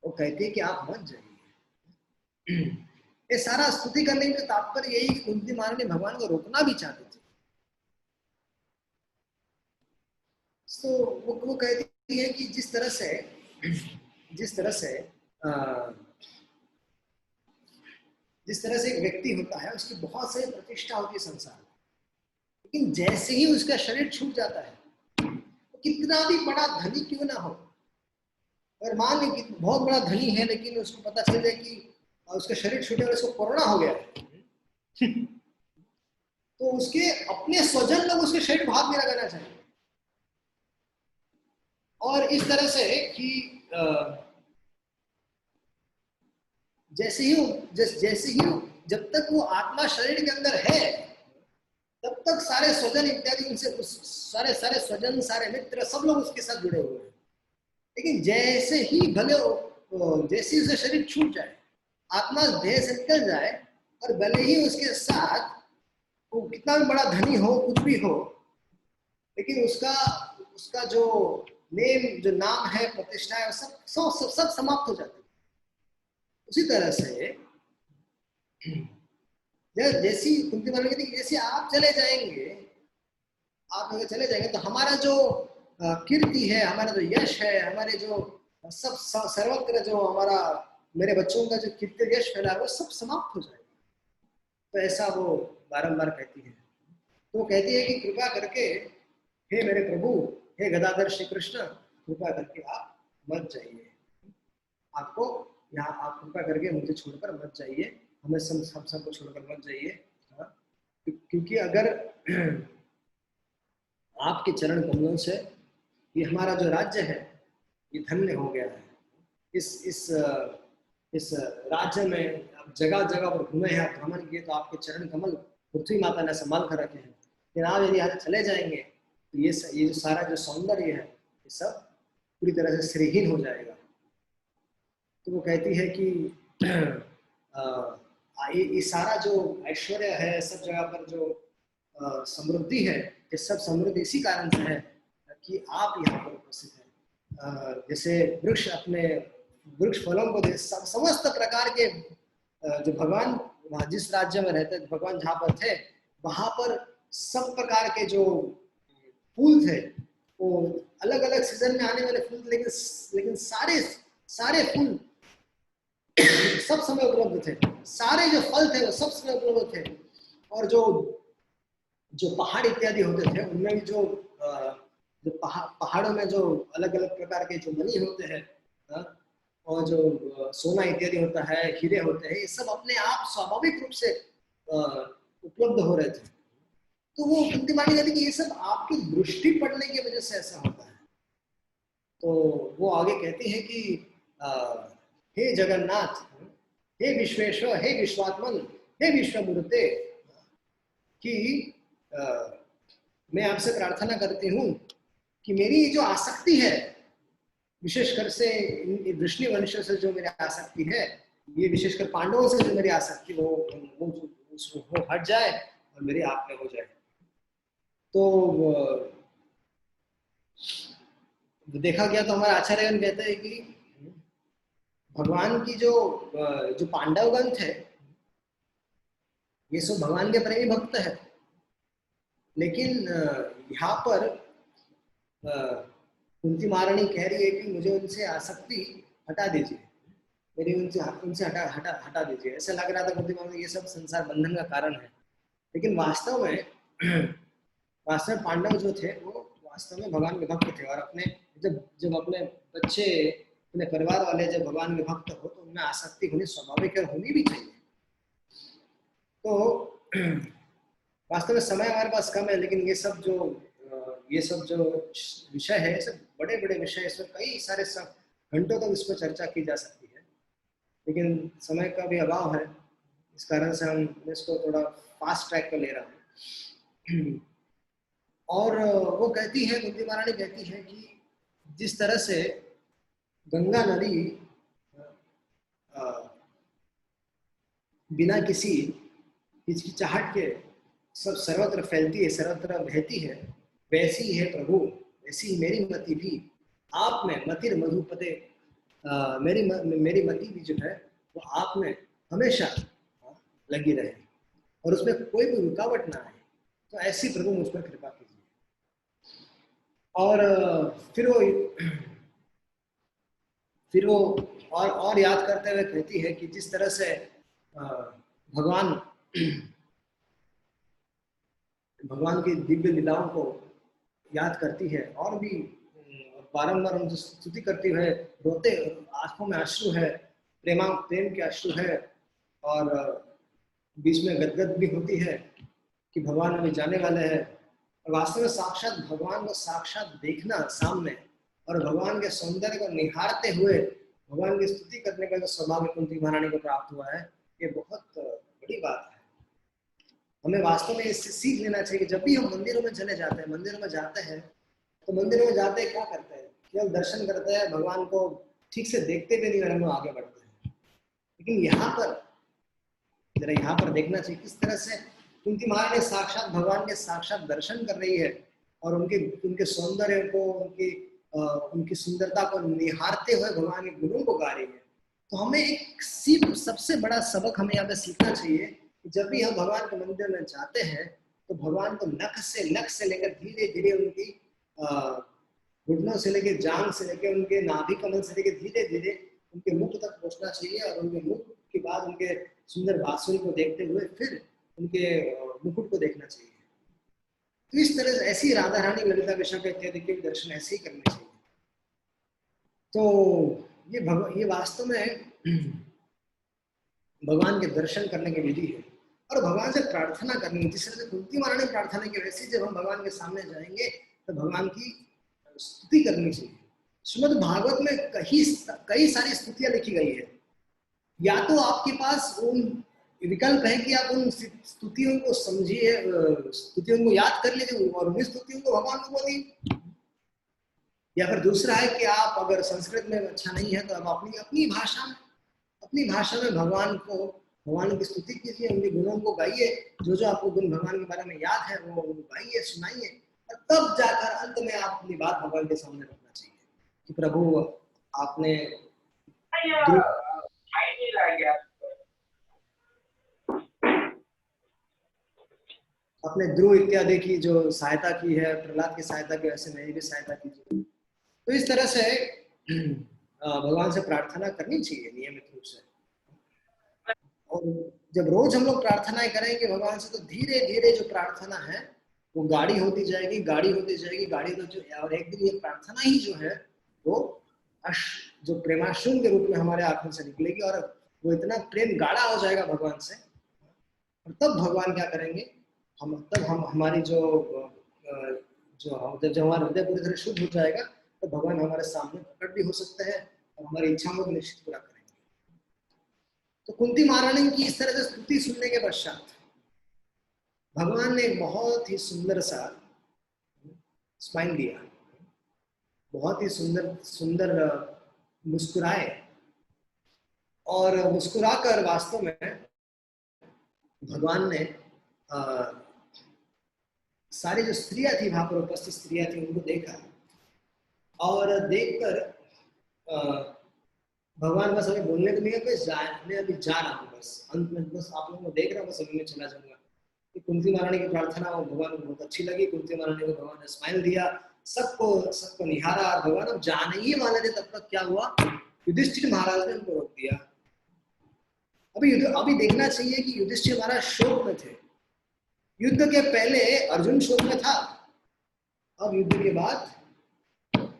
वो कहती है कि आप मत जाइए। ये सारा स्तुति करने का तात्पर्य यही, कुंती महारानी भगवान को रोकना भी चाहती थी। तो वो कहती है कि जिस तरह से एक व्यक्ति होता है, उसकी बहुत सारी प्रतिष्ठा होती है संसार में, लेकिन जैसे ही उसका शरीर छूट जाता है, तो कितना भी बड़ा धनी क्यों ना हो, अगर मान ली कि बहुत बड़ा धनी है लेकिन उसको पता चल जाए कि उसका शरीर छूटे और उसको कोरोना हो गया है, तो उसके अपने स्वजन लोग उसके शरीर भाग में लगाना चाहिए। और इस तरह से कि जैसे ही जब तक वो आत्मा शरीर के अंदर है, तब तक सारे स्वजन इत्यादि उनसे सारे स्वजन, सारे मित्र, सब लोग उसके साथ जुड़े हुए हैं। लेकिन जैसे ही जैसे उसे शरीर छूट जाए, आत्मा देह से निकल जाए, और भले ही उसके साथ वो कितना भी बड़ा धनी हो, कुछ भी हो, लेकिन उसका जो नेम, जो नाम है, प्रतिष्ठा है, सब समाप्त हो जाती है। उसी तरह से जैसी कुंती महारानी कहती है, जैसे आप चले जाएंगे तो हमारा जो कीर्ति है, हमारा जो यश है, हमारे जो सब सर्वत्र जो हमारा, मेरे बच्चों का जो कीर्ति यश फैला है, वो सब समाप्त हो जाएगा। तो ऐसा वो बारंबार कहती है। तो कहती है कि कृपा करके हे मेरे प्रभु, हे गदाधर श्री कृष्ण, कृपा करके आप मत जाइए, आपको यहाँ आप कृपा करके मुझे छोड़कर मत जाइए, हमें सबको छोड़कर मत जाइए। क्योंकि अगर आपके चरण कमलों से ये हमारा जो राज्य है ये धन्य हो गया है। इस राज्य में जगह जगह पर घूमे हैं, आप भ्रमण किए, तो आपके चरण कमल पृथ्वी माता ने संभाल कर रखे हैं। लेकिन आप यदि यहाँ चले जाएंगे तो ये जो सारा जो सौंदर्य है, ये सब पूरी तरह से श्रीहीन हो जाएगा। तो वो कहती है कि ये सारा जो ऐश्वर्य है, सब जगह पर जो समृद्धि है, ये सब समृद्धि इसी कारण से है कि आप यहाँ पर उपस्थित हैं। जैसे वृक्ष अपने वृक्ष फलों को दे, समस्त प्रकार के जो भगवान जिस राज्य में रहते थे, भगवान जहाँ पर थे, वहां पर सब प्रकार के जो फूल थे, वो अलग अलग सीजन में आने वाले फूल, लेकिन सारे फूल सब समय उपलब्ध थे, सारे जो फल थे वो सब समय उपलब्ध थे। और जो पहाड़ इत्यादि होते थे, उनमें भी जो पहाड़ों में जो अलग अलग प्रकार के जो मणि होते हैं, और जो सोना इत्यादि होता है, हीरे होते हैं, ये सब अपने आप स्वाभाविक रूप से उपलब्ध हो रहे थे। तो वो कुंती महारानी कहती कि ये सब आपकी दृष्टि पड़ने की वजह से ऐसा होता है। तो वो आगे कहती है कि हे जगन्नाथ, हे विश्वेश्वर, हे विश्वात्मन, हे विश्वमूर्ते, कि मैं आपसे प्रार्थना करती हूँ कि मेरी जो आसक्ति है, विशेषकर से वृष्णि वंश से जो मेरी आसक्ति है, ये विशेषकर पांडवों से जो मेरी आसक्ति वो हट जाए और मेरी आप में हो जाए। तो देखा गया तो हमारे आचार्यगण कहते हैं कि भगवान की जो पांडवगण थे, ये सब भगवान के प्रेमी भक्त है, लेकिन यहाँ पर कुंती महारानी कह रही है कि मुझे उनसे आसक्ति हटा दीजिए, मेरी उनसे हटा दीजिए। ऐसा लग रहा था कुंती महारानी ये सब संसार बंधन का कारण है, लेकिन वास्तव में पांडव जो थे वो वास्तव में भगवान के भक्त थे। और अपने जब अपने बच्चे, अपने परिवार वाले जब भगवान के भक्त हो, तो उनमें आसक्ति होनी स्वाभाविक है, होनी भी चाहिए। तो वास्तव में समय हमारे पास कम है, लेकिन ये सब जो विषय है, सब बड़े बड़े विषय, इसमें कई सारे घंटों तक इस पर चर्चा की जा सकती है, लेकिन समय का भी अभाव है, इस कारण से हम इसको थोड़ा फास्ट ट्रैक पर ले रहा हूँ। और वो कहती है, कुंती महारानी कहती है कि जिस तरह से गंगा नदी बिना किसी हिचकिचाहट के सब सर्वत्र फैलती है, सर्वत्र बहती है, वैसी ही है प्रभु, वैसी ही मेरी मति भी आप में मतिर मधुपते, मेरी मति भी जो है वो आप में हमेशा लगी रहे और उसमें कोई भी रुकावट ना आए। तो ऐसी प्रभु मुझ पर कृपा कीजिए। और फिर वो और याद करते हुए कहती है कि जिस तरह से भगवान भगवान की दिव्य लीलाओं को याद करती है और भी बारंबार उनकी स्तुति करती है, रोते, आंखों में अश्रु है, प्रेम के अश्रु है, और बीच में गदगद भी होती है कि भगवान अभी जाने वाले हैं। और वास्तव में साक्षात भगवान को साक्षात देखना सामने और भगवान के सौंदर्य को निहारते हुए भगवान की स्तुति करने का जो सौभाग्य कुंती महारानी को प्राप्त हुआ है, ये बहुत बड़ी बात है। हमें वास्तव में इससे सीख लेना चाहिए कि जब भी हम मंदिरों में चले जाते हैं, मंदिरों में जाते हैं, तो मंदिरों में जाते हैं क्या करते हैं? केवल दर्शन करते हैं, भगवान को ठीक से देखते भी नहीं और हम लोग आगे बढ़ते हैं। लेकिन यहाँ पर जरा यहाँ पर देखना चाहिए किस तरह से कुंती महारानी साक्षात भगवान के साक्षात दर्शन कर रही है और उनके सौंदर्य को, उनकी सुंदरता को निहारते हुए भगवान के गुणों को गा रही है। तो हमें एक सबसे बड़ा सबक हमें यहाँ पे सीखना चाहिए कि जब भी हम भगवान के मंदिर में जाते हैं तो भगवान को नख से लेकर धीरे धीरे उनकी घुटनों से लेकर जांघ से लेकर उनके नाभि कमल से लेकर धीरे धीरे उनके मुख तक पहुंचना चाहिए और उनके मुख के बाद उनके सुंदर बांसुरी को देखते हुए फिर उनके मुकुट को देखना चाहिए। तो इस तरह से ऐसी राधा रानी ललिता विशाखा इत्यादि के दर्शन ऐसे ही करने चाहिए। तो ये वास्तव में भगवान के दर्शन करने की विधि है और भगवान से प्रार्थना करनी है। जिस तरह से कुंती महारानी प्रार्थना की, वैसे जब हम भगवान के सामने जाएंगे तो भगवान की स्तुति करनी चाहिए। श्रीमद् भागवत में कई सारी स्तुतियां लिखी गई है। या तो आपके पास उन विकल्प है कि आप उन स्तुतियों को समझिए, स्तुतियों को याद कर लीजिए और उन स्तुतियों को भगवान को बोलिए, या फिर दूसरा है कि आप अगर संस्कृत में अच्छा नहीं है तो आप अपनी भाषा में भगवान की स्तुति कीजिए, उनके गुणों को गाइए, जो आपको गुण भगवान के बारे में याद है वो गाइए, सुनाइए, और तब जाकर अंत में आप अपनी बात भगवान के सामने रखना चाहिए कि प्रभु आपने अपने ध्रुव इत्यादि की जो सहायता की है, प्रहलाद की सहायता की, वैसे मेरी भी सहायता कीजिए। तो इस तरह से भगवान से प्रार्थना करनी चाहिए नियमित रूप से। और जब रोज हम लोग प्रार्थनाएं करेंगे भगवान से, तो धीरे धीरे जो प्रार्थना है वो गाढ़ी होती जाएगी, और एक दिन ये प्रार्थना ही जो है वो जो प्रेमाश्रुम के रूप में हमारे आंखों से निकलेगी और वो इतना प्रेम गाढ़ा हो जाएगा भगवान से। और तब भगवान क्या करेंगे, हमारी जब हमारा हृदय पूरी तरह शुद्ध हो जाएगा तो भगवान हमारे सामने प्रकट भी हो सकते हैं और हमारी इच्छाओं को निश्चित पूरा करेंगे। तो कुंती महारानी की इस तरह से स्तुति सुनने के पश्चात भगवान ने बहुत ही सुंदर सा स्माइल दिया, बहुत ही सुंदर मुस्कुराए, और मुस्कुराकर वास्तव में भगवान ने सारी जो स्त्रियां थी, वहां पर उपस्थित स्त्रियां थी, उनको देखा और देखकर भगवान बस अभी बोलने को नहीं है, मैं अभी जा रहा हूँ, बस अंत में बस आप लोगों को देख रहा हूँ, बस अभी मैं चला जाऊंगा। कुंती महारानी की प्रार्थना भगवान को बहुत अच्छी लगी। कुंती महारानी को भगवान ने स्माइल दिया, सबको निहारा। भगवान अब जाने ही वाले थे, तब तक क्या हुआ, युधिष्ठिर महाराज ने उनको रोक दिया। अभी देखना चाहिए कि युधिष्ठिर महाराज शोक में थे। युद्ध के पहले अर्जुन शोक में था, अब युद्ध के बाद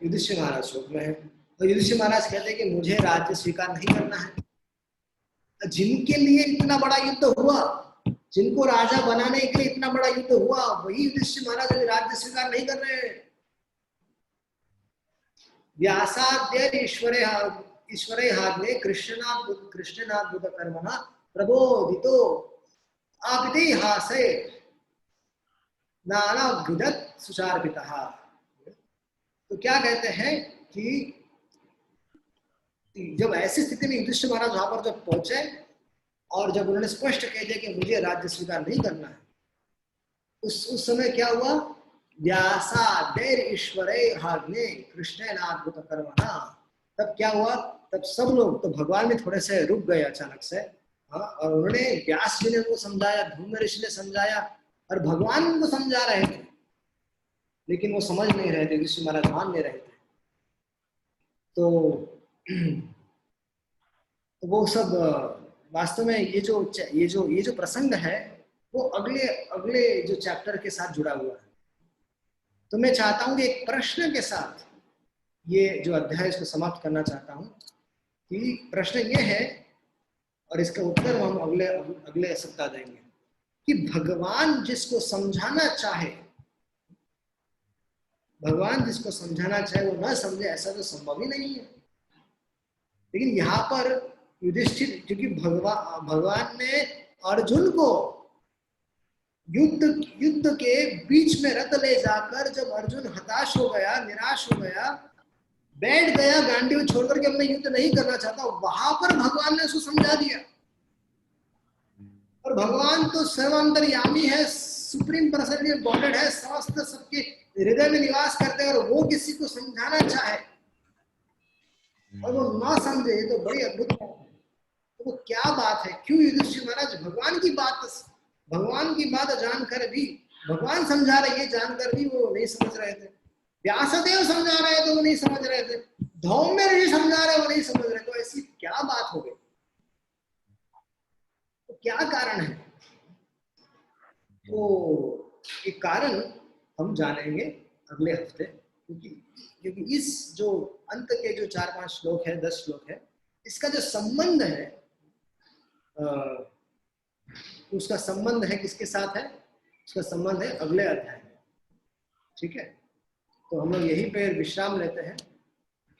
युधिष्ठिर महाराज शोक में है। और युधिष्ठिर महाराज कहते हैं कि मुझे राज्य स्वीकार नहीं करना है। जिनके लिए इतना बड़ा युद्ध हुआ, जिनको राजा बनाने के लिए इतना बड़ा युद्ध हुआ, वही युधिष्ठिर महाराज अभी राज्य स्वीकार नहीं कर रहे हैं। व्यासाद्य ईश्वरे हाग्ने कृष्णनाथ बुद्ध कर्मणा प्रबोधितो आपितेहासे नाना विदत सुचार्पितः। तो क्या कहते हैं कि जब ऐसी स्थिति में युधिष्ठिर महाराज वहां पर जब पहुंचे और जब उन्होंने स्पष्ट कह दिया कि मुझे राज्य स्वीकार नहीं करना है, उस समय क्या हुआ, व्यासादेर ईश्वरे हाग्ने कृष्णेनाद्भुत कर्मणा, तब क्या हुआ, तब सब लोग तो भगवान भी थोड़े से रुक गए अचानक से। हाँ, और उन्होंने व्यास जी ने उनको समझाया, धूम्र ऋषि ने समझाया और भगवान उनको समझा रहे थे, लेकिन वो समझ नहीं रहे थे, ऋषि महाराज मान नहीं रहे थे। तो वो सब वास्तव में ये जो प्रसंग है वो अगले अगले जो चैप्टर के साथ जुड़ा हुआ है। तो मैं चाहता हूं कि एक प्रश्न के साथ ये जो अध्याय इसको समाप्त करना चाहता हूं कि प्रश्न ये है, और इसका उत्तर हम अगले अगले सप्ताह देंगे, कि भगवान जिसको समझाना चाहे, भगवान जिसको समझाना चाहे वो न समझे, ऐसा तो संभव ही नहीं है। लेकिन यहाँ पर युधिष्ठिर, क्योंकि भगवान ने अर्जुन को युद्ध के बीच में रथ ले जाकर, जब अर्जुन हताश हो गया, निराश हो गया, बैठ गया गांडीव छोड़कर के मैं युद्ध नहीं करना चाहता, वहां पर भगवान ने उसको समझा दिया। और भगवान तो सर्वांतर्यामी है, सुप्रीम पर्सनैलिटी गॉडेड है, समस्त सबके हृदय में निवास करते हैं, और वो किसी को समझाना चाहे और वो ना समझे, ये तो बड़ी अद्भुत बात है। तो वो क्या बात है, क्यों युधिष्ठिर महाराज भगवान की बात जानकर भी, भगवान समझा रहे ये जानकर भी वो नहीं समझ रहे थे, व्यासदेव समझा रहे थे वो नहीं समझ रहे थे, धौम्य ऋषि समझा रहे वो नहीं समझ रहे, तो ऐसी क्या बात हो गई, तो क्या कारण है? तो एक कारण हम जानेंगे अगले हफ्ते, क्योंकि इस जो अंत के जो 4-5 श्लोक है, 10 श्लोक है, इसका जो संबंध है, उसका संबंध है किसके साथ है? उसका संबंध है अगले अध्याय में। ठीक है, तो हम लोग यहीं पे विश्राम लेते हैं,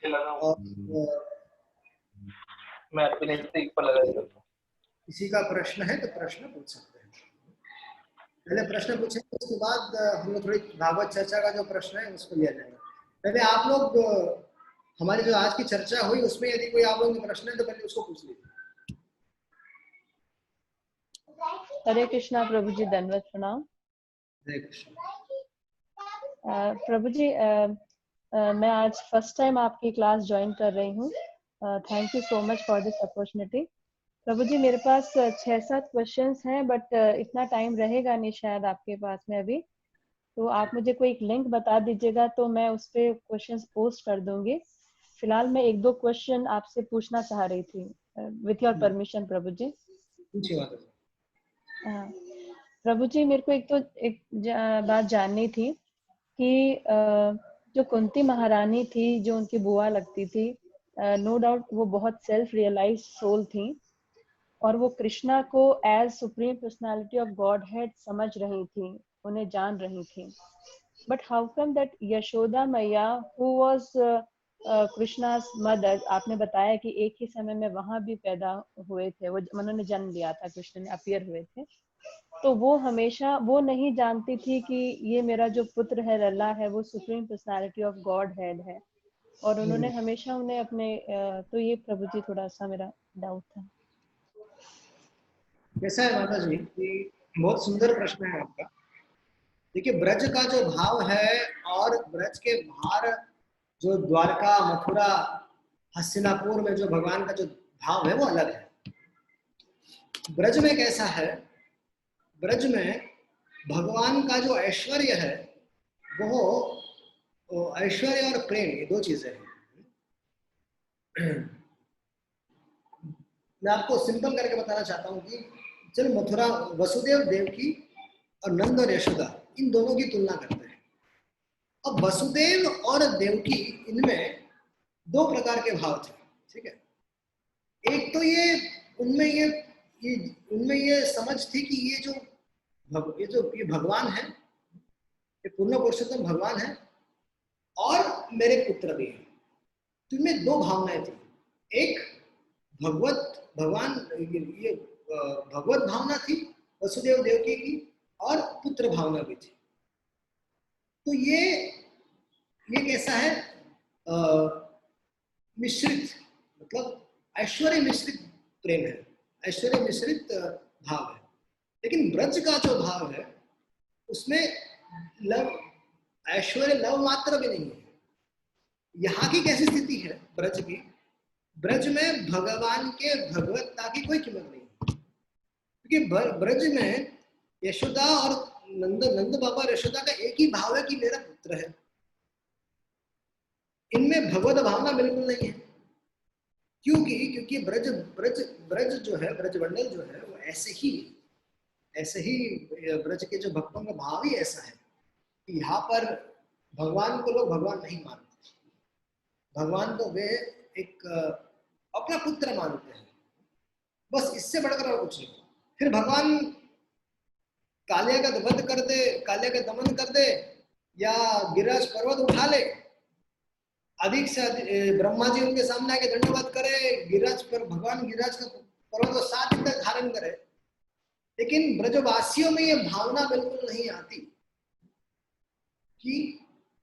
और मैं किसी का प्रश्न है तो प्रश्न पूछ सकते हैं। पहले प्रश्न पूछेंगे, उसके बाद हम लोग थोड़ी भागवत चर्चा का जो प्रश्न है उसको लिया जाएगा। पहले आप लोग, हमारी जो आज की चर्चा हुई उसमें यदि कोई आप लोगों के प्रश्न है तो पहले उसको पूछ लीजिए। हरे कृष्णा प्रभु जी, दंडवत प्रणाम। हरे कृष्ण। प्रभु जी, मैं आज फर्स्ट टाइम आपकी क्लास ज्वाइन कर रही हूँ। Thank you so much for this opportunity. प्रभु जी, मेरे पास 6-7 क्वेश्चंस हैं, बट इतना टाइम रहेगा नहीं शायद आपके पास में अभी, तो आप मुझे कोई एक लिंक बता दीजिएगा तो मैं उस पर क्वेश्चंस पोस्ट कर दूंगी। फिलहाल मैं 1-2 क्वेश्चन आपसे पूछना चाह रही थी, विथ योर परमिशन प्रभु जी। प्रभु जी, मेरे को एक बात जाननी थी कि जो कुंती महारानी थी, जो उनकी बुआ लगती थी, नो डाउट वो बहुत सेल्फ रियलाइज सोल थी, और वो कृष्णा को as supreme personality of godhead समझ रही थी, उन्हें जान रही थी। But how come that Yashoda मैया, हु वाज कृष्णा's मदर, आपने बताया कि एक ही समय में वहां भी पैदा हुए थे, वो उन्होंने जन्म लिया था, कृष्ण ने अपीयर हुए थे, तो वो हमेशा वो नहीं जानती थी कि ये मेरा जो पुत्र है लल्ला है वो supreme personality of God head है, और उन्होंने हमेशा उन्हें अपने तो ये प्रभु जी थोड़ा सा मेरा डाउट था। कैसा है माता जी कि बहुत सुंदर प्रश्न है आपका। देखिए, ब्रज का जो भाव है और ब्रज के बाहर जो द्वारका, मथुरा, हस्तिनापुर में जो भगवान का जो भाव है वो अलग है। ब्रज में कैसा है, ब्रज में भगवान का जो ऐश्वर्य है वो ऐश्वर्य और प्रेम, ये 2 चीजें हैं। मैं आपको सिंपल करके बताना चाहता हूँ कि चलो मथुरा, वसुदेव देवकी और नंद और यशोदा, इन दोनों की तुलना करते हैं। अब वसुदेव और देवकी, इनमें 2 प्रकार के भाव थे। ठीक है, एक तो ये उनमें ये समझ थी कि ये भगवान है, ये पूर्ण पुरुषोत्तम भगवान है और मेरे पुत्र भी हैं। तो इनमें 2 भावनाएं थी, एक भगवत भावना थी वसुदेव देवकी की, और पुत्र भावना भी थी। तो ये कैसा है, मिश्रित, मतलब ऐश्वर्य मिश्रित प्रेम है, ऐश्वर्य मिश्रित भाव है। लेकिन ब्रज का जो भाव है उसमें लव, ऐश्वर्य लव मात्र भी नहीं है। यहाँ की कैसी स्थिति है ब्रज की? ब्रज में भगवान के भगवत्ता की कोई कीमत नहीं, क्योंकि ब्रज में यशोदा और नंद बाबा और यशोदा का एक ही भाव है कि मेरा पुत्र है। इनमें भगवत भावना बिल्कुल नहीं है। क्योंकि ब्रज ब्रज ब्रज जो है, ब्रज मंडल जो है वो ऐसे ही ब्रज के जो भक्तों का भाव ही ऐसा है कि यहाँ पर भगवान को लोग भगवान नहीं मानते। भगवान तो वे एक अपना पुत्र मानते हैं, बस इससे बढ़कर और कुछ नहीं। फिर भगवान कालिया का वध कर दे, कालिया का दमन कर दे, या गिरिराज पर्वत उठा ले, अधिक से अधिक ब्रह्मा जी उनके सामने आके दंडवत करे, गिरिराज पर भगवान गिरिराज का पर्वत को 7 दिन तक धारण करे, लेकिन ब्रजवासियों में ये भावना बिल्कुल नहीं आती कि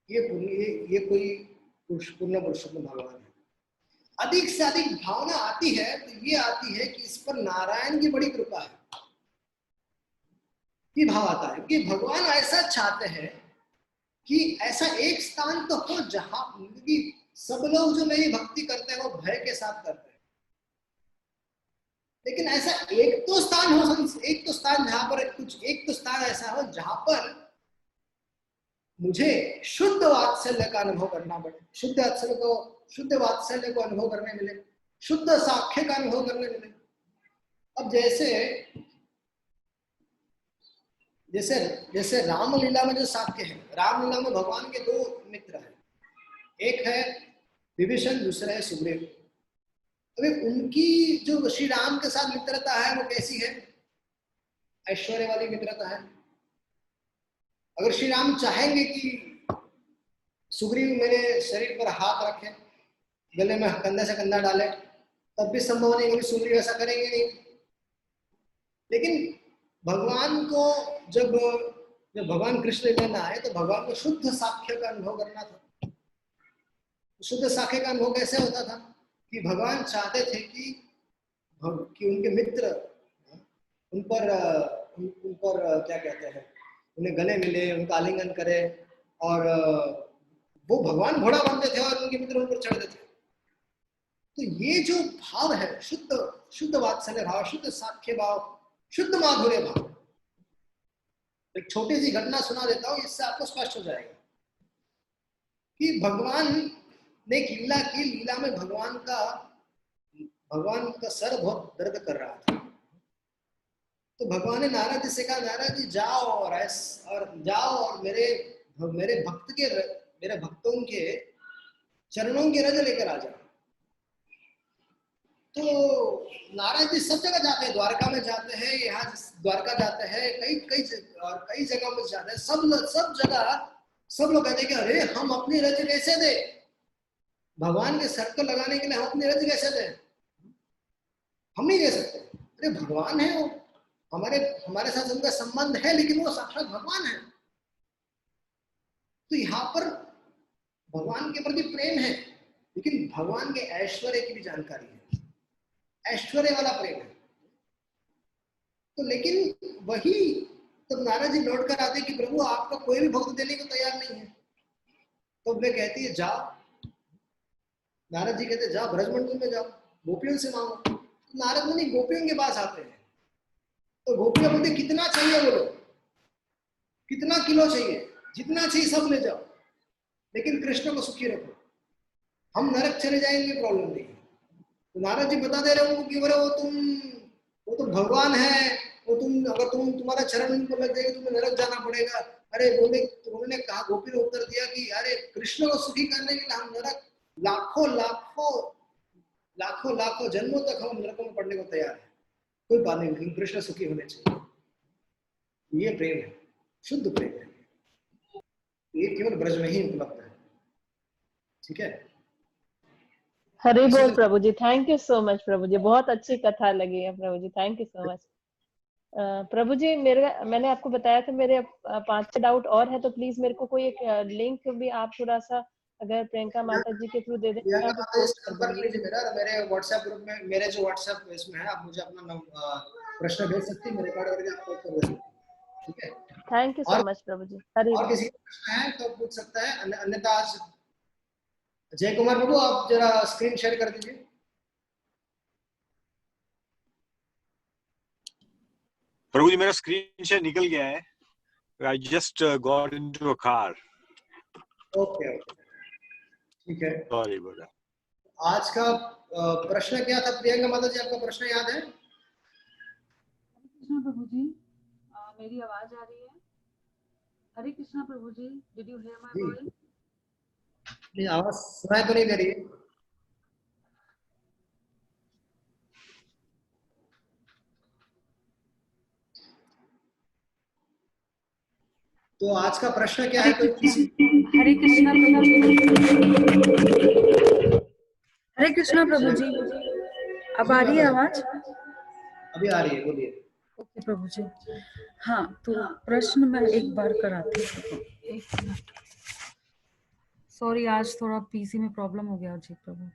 ये कोई पूर्ण पुरुषोत्तम भगवान है। अधिक से अधिक भावना आती है तो ये आती है कि इस पर नारायण की बड़ी कृपा है, ये भाव आता है कि भगवान ऐसा चाहते हैं कि ऐसा एक स्थान तो हो जहां कि सब लोग जो मेरी भक्ति करते हैं वो भय के साथ करते हैं, लेकिन ऐसा एक तो स्थान हो, एक तो स्थान जहां पर एक तो स्थान ऐसा हो जहां पर मुझे शुद्ध वात्सल्य का अनुभव करना पड़े, शुद्ध वात्सल्य को अनुभव करने मिले, शुद्ध साख्य का अनुभव करने मिले। अब जैसे रामलीला में जो साख्य है, रामलीला में भगवान के 2 मित्र हैं, एक है विभीषण, दूसरा है सुग्रीव। अभी उनकी जो श्री राम के साथ मित्रता है वो कैसी है? ऐश्वर्य वाली मित्रता है। अगर श्री राम चाहेंगे कि सुग्रीव मेरे शरीर पर हाथ रखे, गले में कंधे से कंधा डाले, तब भी संभव नहीं, क्योंकि सुग्रीव ऐसा करेंगे नहीं। लेकिन भगवान को जब भगवान कृष्ण लेना आए तो भगवान को शुद्ध साख्य का अनुभव करना था। शुद्ध साख्य का अनुभव कैसे होता था कि भगवान चाहते थे कि उनके मित्र उन पर क्या कहते हैं, उन्हें गले मिले, उनका आलिंगन करे, और वो भगवान घोड़ा बनते थे और उनके मित्र उन पर चढ़ते थे। तो ये जो भाव है, शुद्ध वात्सल्य भाव, शुद्ध साख्य भाव, शुद्ध माधुर्य भाव, एक छोटी सी घटना सुना देता हूं, इससे आपको स्पष्ट हो जाएगा कि भगवान ने एक लीला की। लीला में भगवान का सर बहुत दर्द कर रहा था, तो भगवान ने नारद जी से कहा, नारद जी जाओ और मेरे भक्तों के चरणों के रज लेकर आ जाओ। तो नारद जी सब जगह जाते हैं, द्वारका में जाते हैं, यहाँ द्वारका जाते हैं, कई जगह में जाते हैं। सब जगह सब लोग कहते हैं कि अरे हम अपनी रज कैसे दे, भगवान के सर को लगाने के लिए हम अपनी रज कैसे दे, हम नहीं दे सकते। अरे भगवान है वो, हमारे साथ उनका संबंध है, लेकिन वो साक्षात भगवान है। तो यहाँ पर भगवान के प्रति प्रेम है, लेकिन भगवान के ऐश्वर्य की भी जानकारी है, ऐश्वर्य वाला प्रेम है। तो लेकिन वही तब नारद जी लौट कर आते कि प्रभु आपका कोई भी भक्त देने को तैयार नहीं है। तो वे कहती है जाओ, नारद जी कहते जाओ ब्रजमंडल में जाओ, गोपियों से मांगो। तो नारद मुनि गोपियों के पास आते हैं, तो गोपियां बोलते कितना चाहिए, बोलो कितना किलो चाहिए, जितना चाहिए सब ले जाओ, लेकिन कृष्ण को सुखी रखो, हम नरक चले जाएंगे प्रॉब्लम नहीं। तो नारद जी बता दे रहे हो कि वो तो भगवान है, अगर तुम्हारा चरण उनको लग जाएगा तुम्हें नरक जाना पड़ेगा। अरे बोले, तो उन्होंने कहा, गोपी ने उत्तर दिया कि अरे कृष्ण को सुखी करने के लिए हम नरक लाखों जन्मों तक हम नरकों में पड़ने को तैयार है, कोई बात नहीं, लेकिन कृष्ण सुखी होने चाहिए। ये प्रेम है, शुद्ध प्रेम है, ये केवल ब्रज में ही उपलब्ध है। ठीक है, हरि बोल प्रभु जी, थैंक यू सो मच प्रभु जी, बहुत अच्छी कथा लगी है प्रभु जी, थैंक यू सो मच। प्रभु जी मैंने आपको बताया था मेरे 5-6 डाउट और है, तो प्लीज मेरे को कोई एक लिंक भी आप थोड़ा सा अगर प्रियंका माता जी के थ्रू दे दें प्रियंका मैं अभी माता जी पोस्ट से कर संपर्क दूंगी। कीजिए मेरा, और मेरे व्हाट्सएप ग्रुप में, मेरे जो व्हाट्सएप इसमें है, आप मुझे अपना प्रश्न भेज सकती हैं, मैं रिकॉर्ड करके आपको उत्तर दे दूंगा। ठीक है। थैंक यू सो और मच प्रभु जी, हरि और बोल। किसी का प्रश्न है तो पूछ सकता है, अन्यथा आज जय कुमार बाबू आप जरा स्क्रीन शेयर कर दीजिए। प्रभु जी मेरा स्क्रीन शेयर निकल गया है। I just got into a car. Okay okay, ठीक है। Sorry about that. आज का प्रश्न क्या था प्रियंका माता जी, आपका प्रश्न याद है? कृष्णा प्रभु जी, मेरी आवाज आ रही है? हरे कृष्णा प्रभु जी, डिड यू हियर माय जी, वॉइस? नहीं आवाज सुनाई तो नहीं दे रही है। तो आज का प्रश्न क्या है? तो हरे कृष्णा प्रभु जी, हरे कृष्णा प्रभु जी, अब आ रही है आवाज? अभी आ रही है, बोलिए। ओके प्रभु जी, हाँ तो प्रश्न मैं एक बार कराती हूँ। एक मिनट, सॉरी आज थोड़ा पीसी में प्रॉब्लम हो गया जी प्रभु।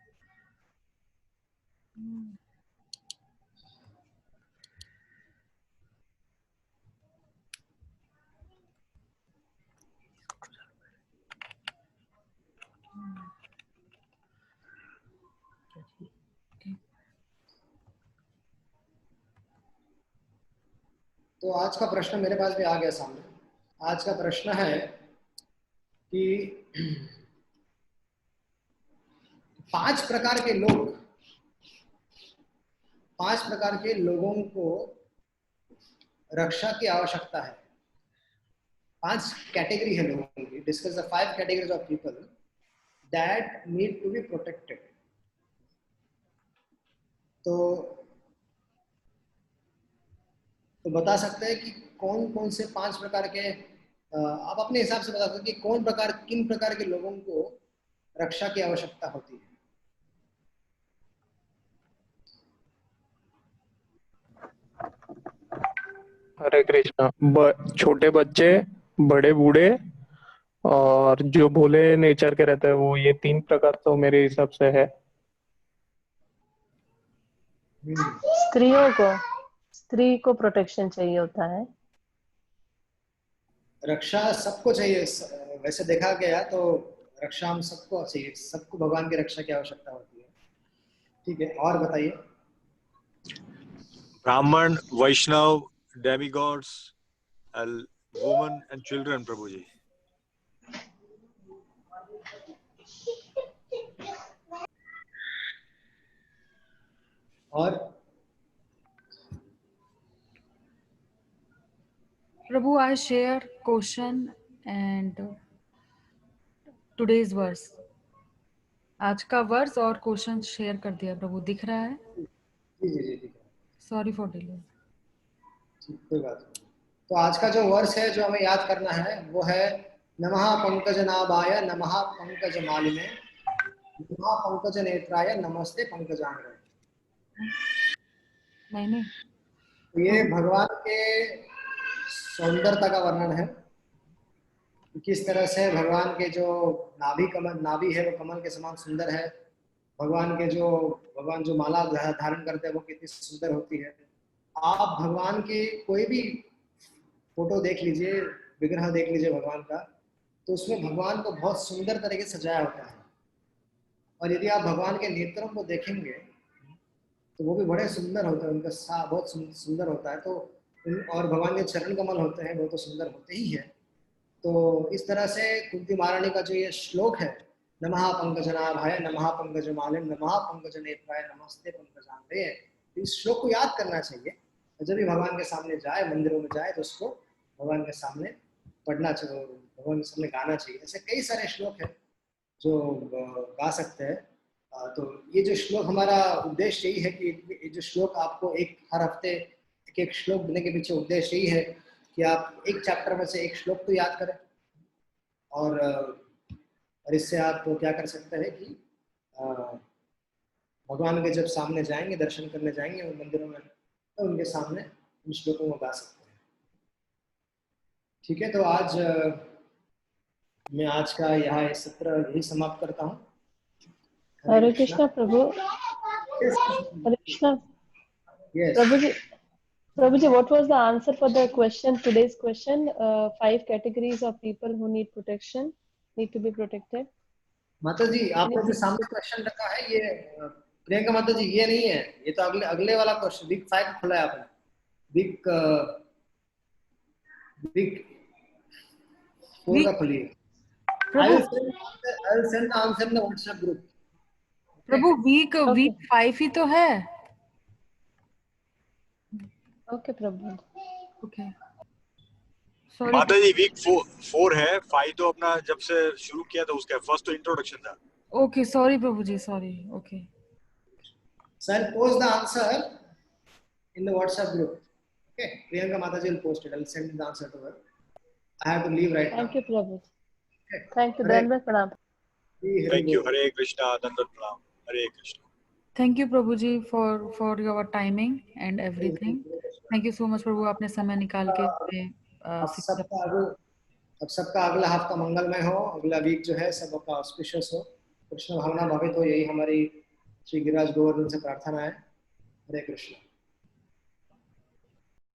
तो आज का प्रश्न मेरे पास भी आ गया सामने। आज का प्रश्न है कि 5 प्रकार के लोग, 5 प्रकार के लोगों को रक्षा की आवश्यकता है। 5 कैटेगरी है लोगों की। Discuss the 5 categories of people that need to be protected. तो बता सकते हैं कि कौन कौन से 5 प्रकार के, आप अपने हिसाब से बता सकते हैं कि किन प्रकार के लोगों को रक्षा की आवश्यकता होती है। हरे कृष्णा। छोटे बच्चे, बड़े बूढ़े और जो भोले नेचर के रहते हैं, वो ये 3 प्रकार तो मेरे हिसाब से है। स्त्री को प्रोटेक्शन चाहिए होता है। रक्षा सबको चाहिए। वैसे देखा गया तो रक्षा हम सबको चाहिए, सबको भगवान की रक्षा की आवश्यकता होती है। ठीक है, और बताइए। Brahman, Vaishnav, demigods, women and children, प्रभु जी। और प्रभु I share question and today's verse, आज का वर्स और क्वेश्चन शेयर कर दिया प्रभु, दिख रहा है? जी जी जी, ठीक है, सॉरी फॉर डिले। कोई बात नहीं। तो आज का जो वर्ष है जो हमें याद करना है वो है नमः पंकजनाभाय नमः पंकजमालिने नमः पंकजनेत्राय नमस्ते पंकजांग्रे। नहीं तो ये भगवान के सौंदर्यता का वर्णन है, किस तरह से भगवान के जो नाभि है वो कमल के समान सुंदर है। भगवान जो माला धारण करते हैं वो कितनी सुंदर होती है। आप भगवान के कोई भी फोटो देख लीजिए, विग्रह देख लीजिए भगवान का, तो उसमें भगवान को बहुत सुंदर तरीके से सजाया होता है। और यदि आप भगवान के नेत्रों को देखेंगे तो वो भी बड़े सुंदर होते हैं, उनका सा बहुत सुंदर होता है। तो और भगवान के चरण कमल होते हैं वो तो सुंदर होते ही है। तो इस तरह से कुंती महारानी का जो ये श्लोक है, नमः पंकजनाभाय नमः पंकजमालिन नमः पंकजनेत्राय नमस्ते पंकजांग्रे, इस श्लोक को याद करना चाहिए। जब भी भगवान के सामने जाए, मंदिरों में जाए, तो उसको भगवान के सामने पढ़ना चाहिए, भगवान के सामने गाना चाहिए। ऐसे कई सारे श्लोक हैं जो गा सकते हैं। तो ये जो श्लोक, हमारा उद्देश्य यही है कि ये जो श्लोक आपको हर हफ्ते एक श्लोक देने के पीछे उद्देश्य यही है कि आप एक चैप्टर में से एक श्लोक तो याद करें। और इससे आप क्या कर सकते हैं कि भगवान के जब सामने जाएंगे, दर्शन करने जाएंगे उन मंदिरों में, तो उनके सामने इन श्लोकों को गा सकते हैं। ठीक है, तो आज मैं आज का यहाँ ये सत्र यही समाप्त करता हूँ। हरे कृष्णा प्रभु। हरे Krishna Yes. Prabhuji, what was the answer for the question, today's question? 5 categories of people who need protection, need to be protected. माता जी, आपने जो सामने क्वेश्चन रखा है ये प्रियंका माता जी, ये नहीं है, ये तो अगले वाला क्वेश्चन वीक 5 खोला है आपने। वीक 4 का खोलिए। I will send the answer in the WhatsApp group. Prabhu week 5 ही तो है। Okay, Prabhu. Okay sorry. माता जी वीक 4 है, 5 तो अपना जब से शुरू किया था उसका फर्स्ट तो इंट्रोडक्शन था। ओके सॉरी प्रभु जी, sorry. Okay So I'll post the answer in the WhatsApp group. Okay, Priyanka Mataji will post it. I'll send the answer to her. I have to leave right now. Thank you, Prabhu. Okay. Thank you. Hare- Dandavat pranam. Thank you. Hare Krishna, दंडवत प्रणाम। हरे कृष्णा। थैंक यू प्रभु जी for your timing and everything. Thank you so much प्रभु, आपने समय निकाल के अब सबका अगला हफ्ता मंगलमय हो, अगला वीक जो है सबका ऑस्पिशियस हो, कृष्ण भावना भावित हो, यही हमारी श्री गिरिराज गोवर्धन से प्रार्थना है। हरे कृष्ण।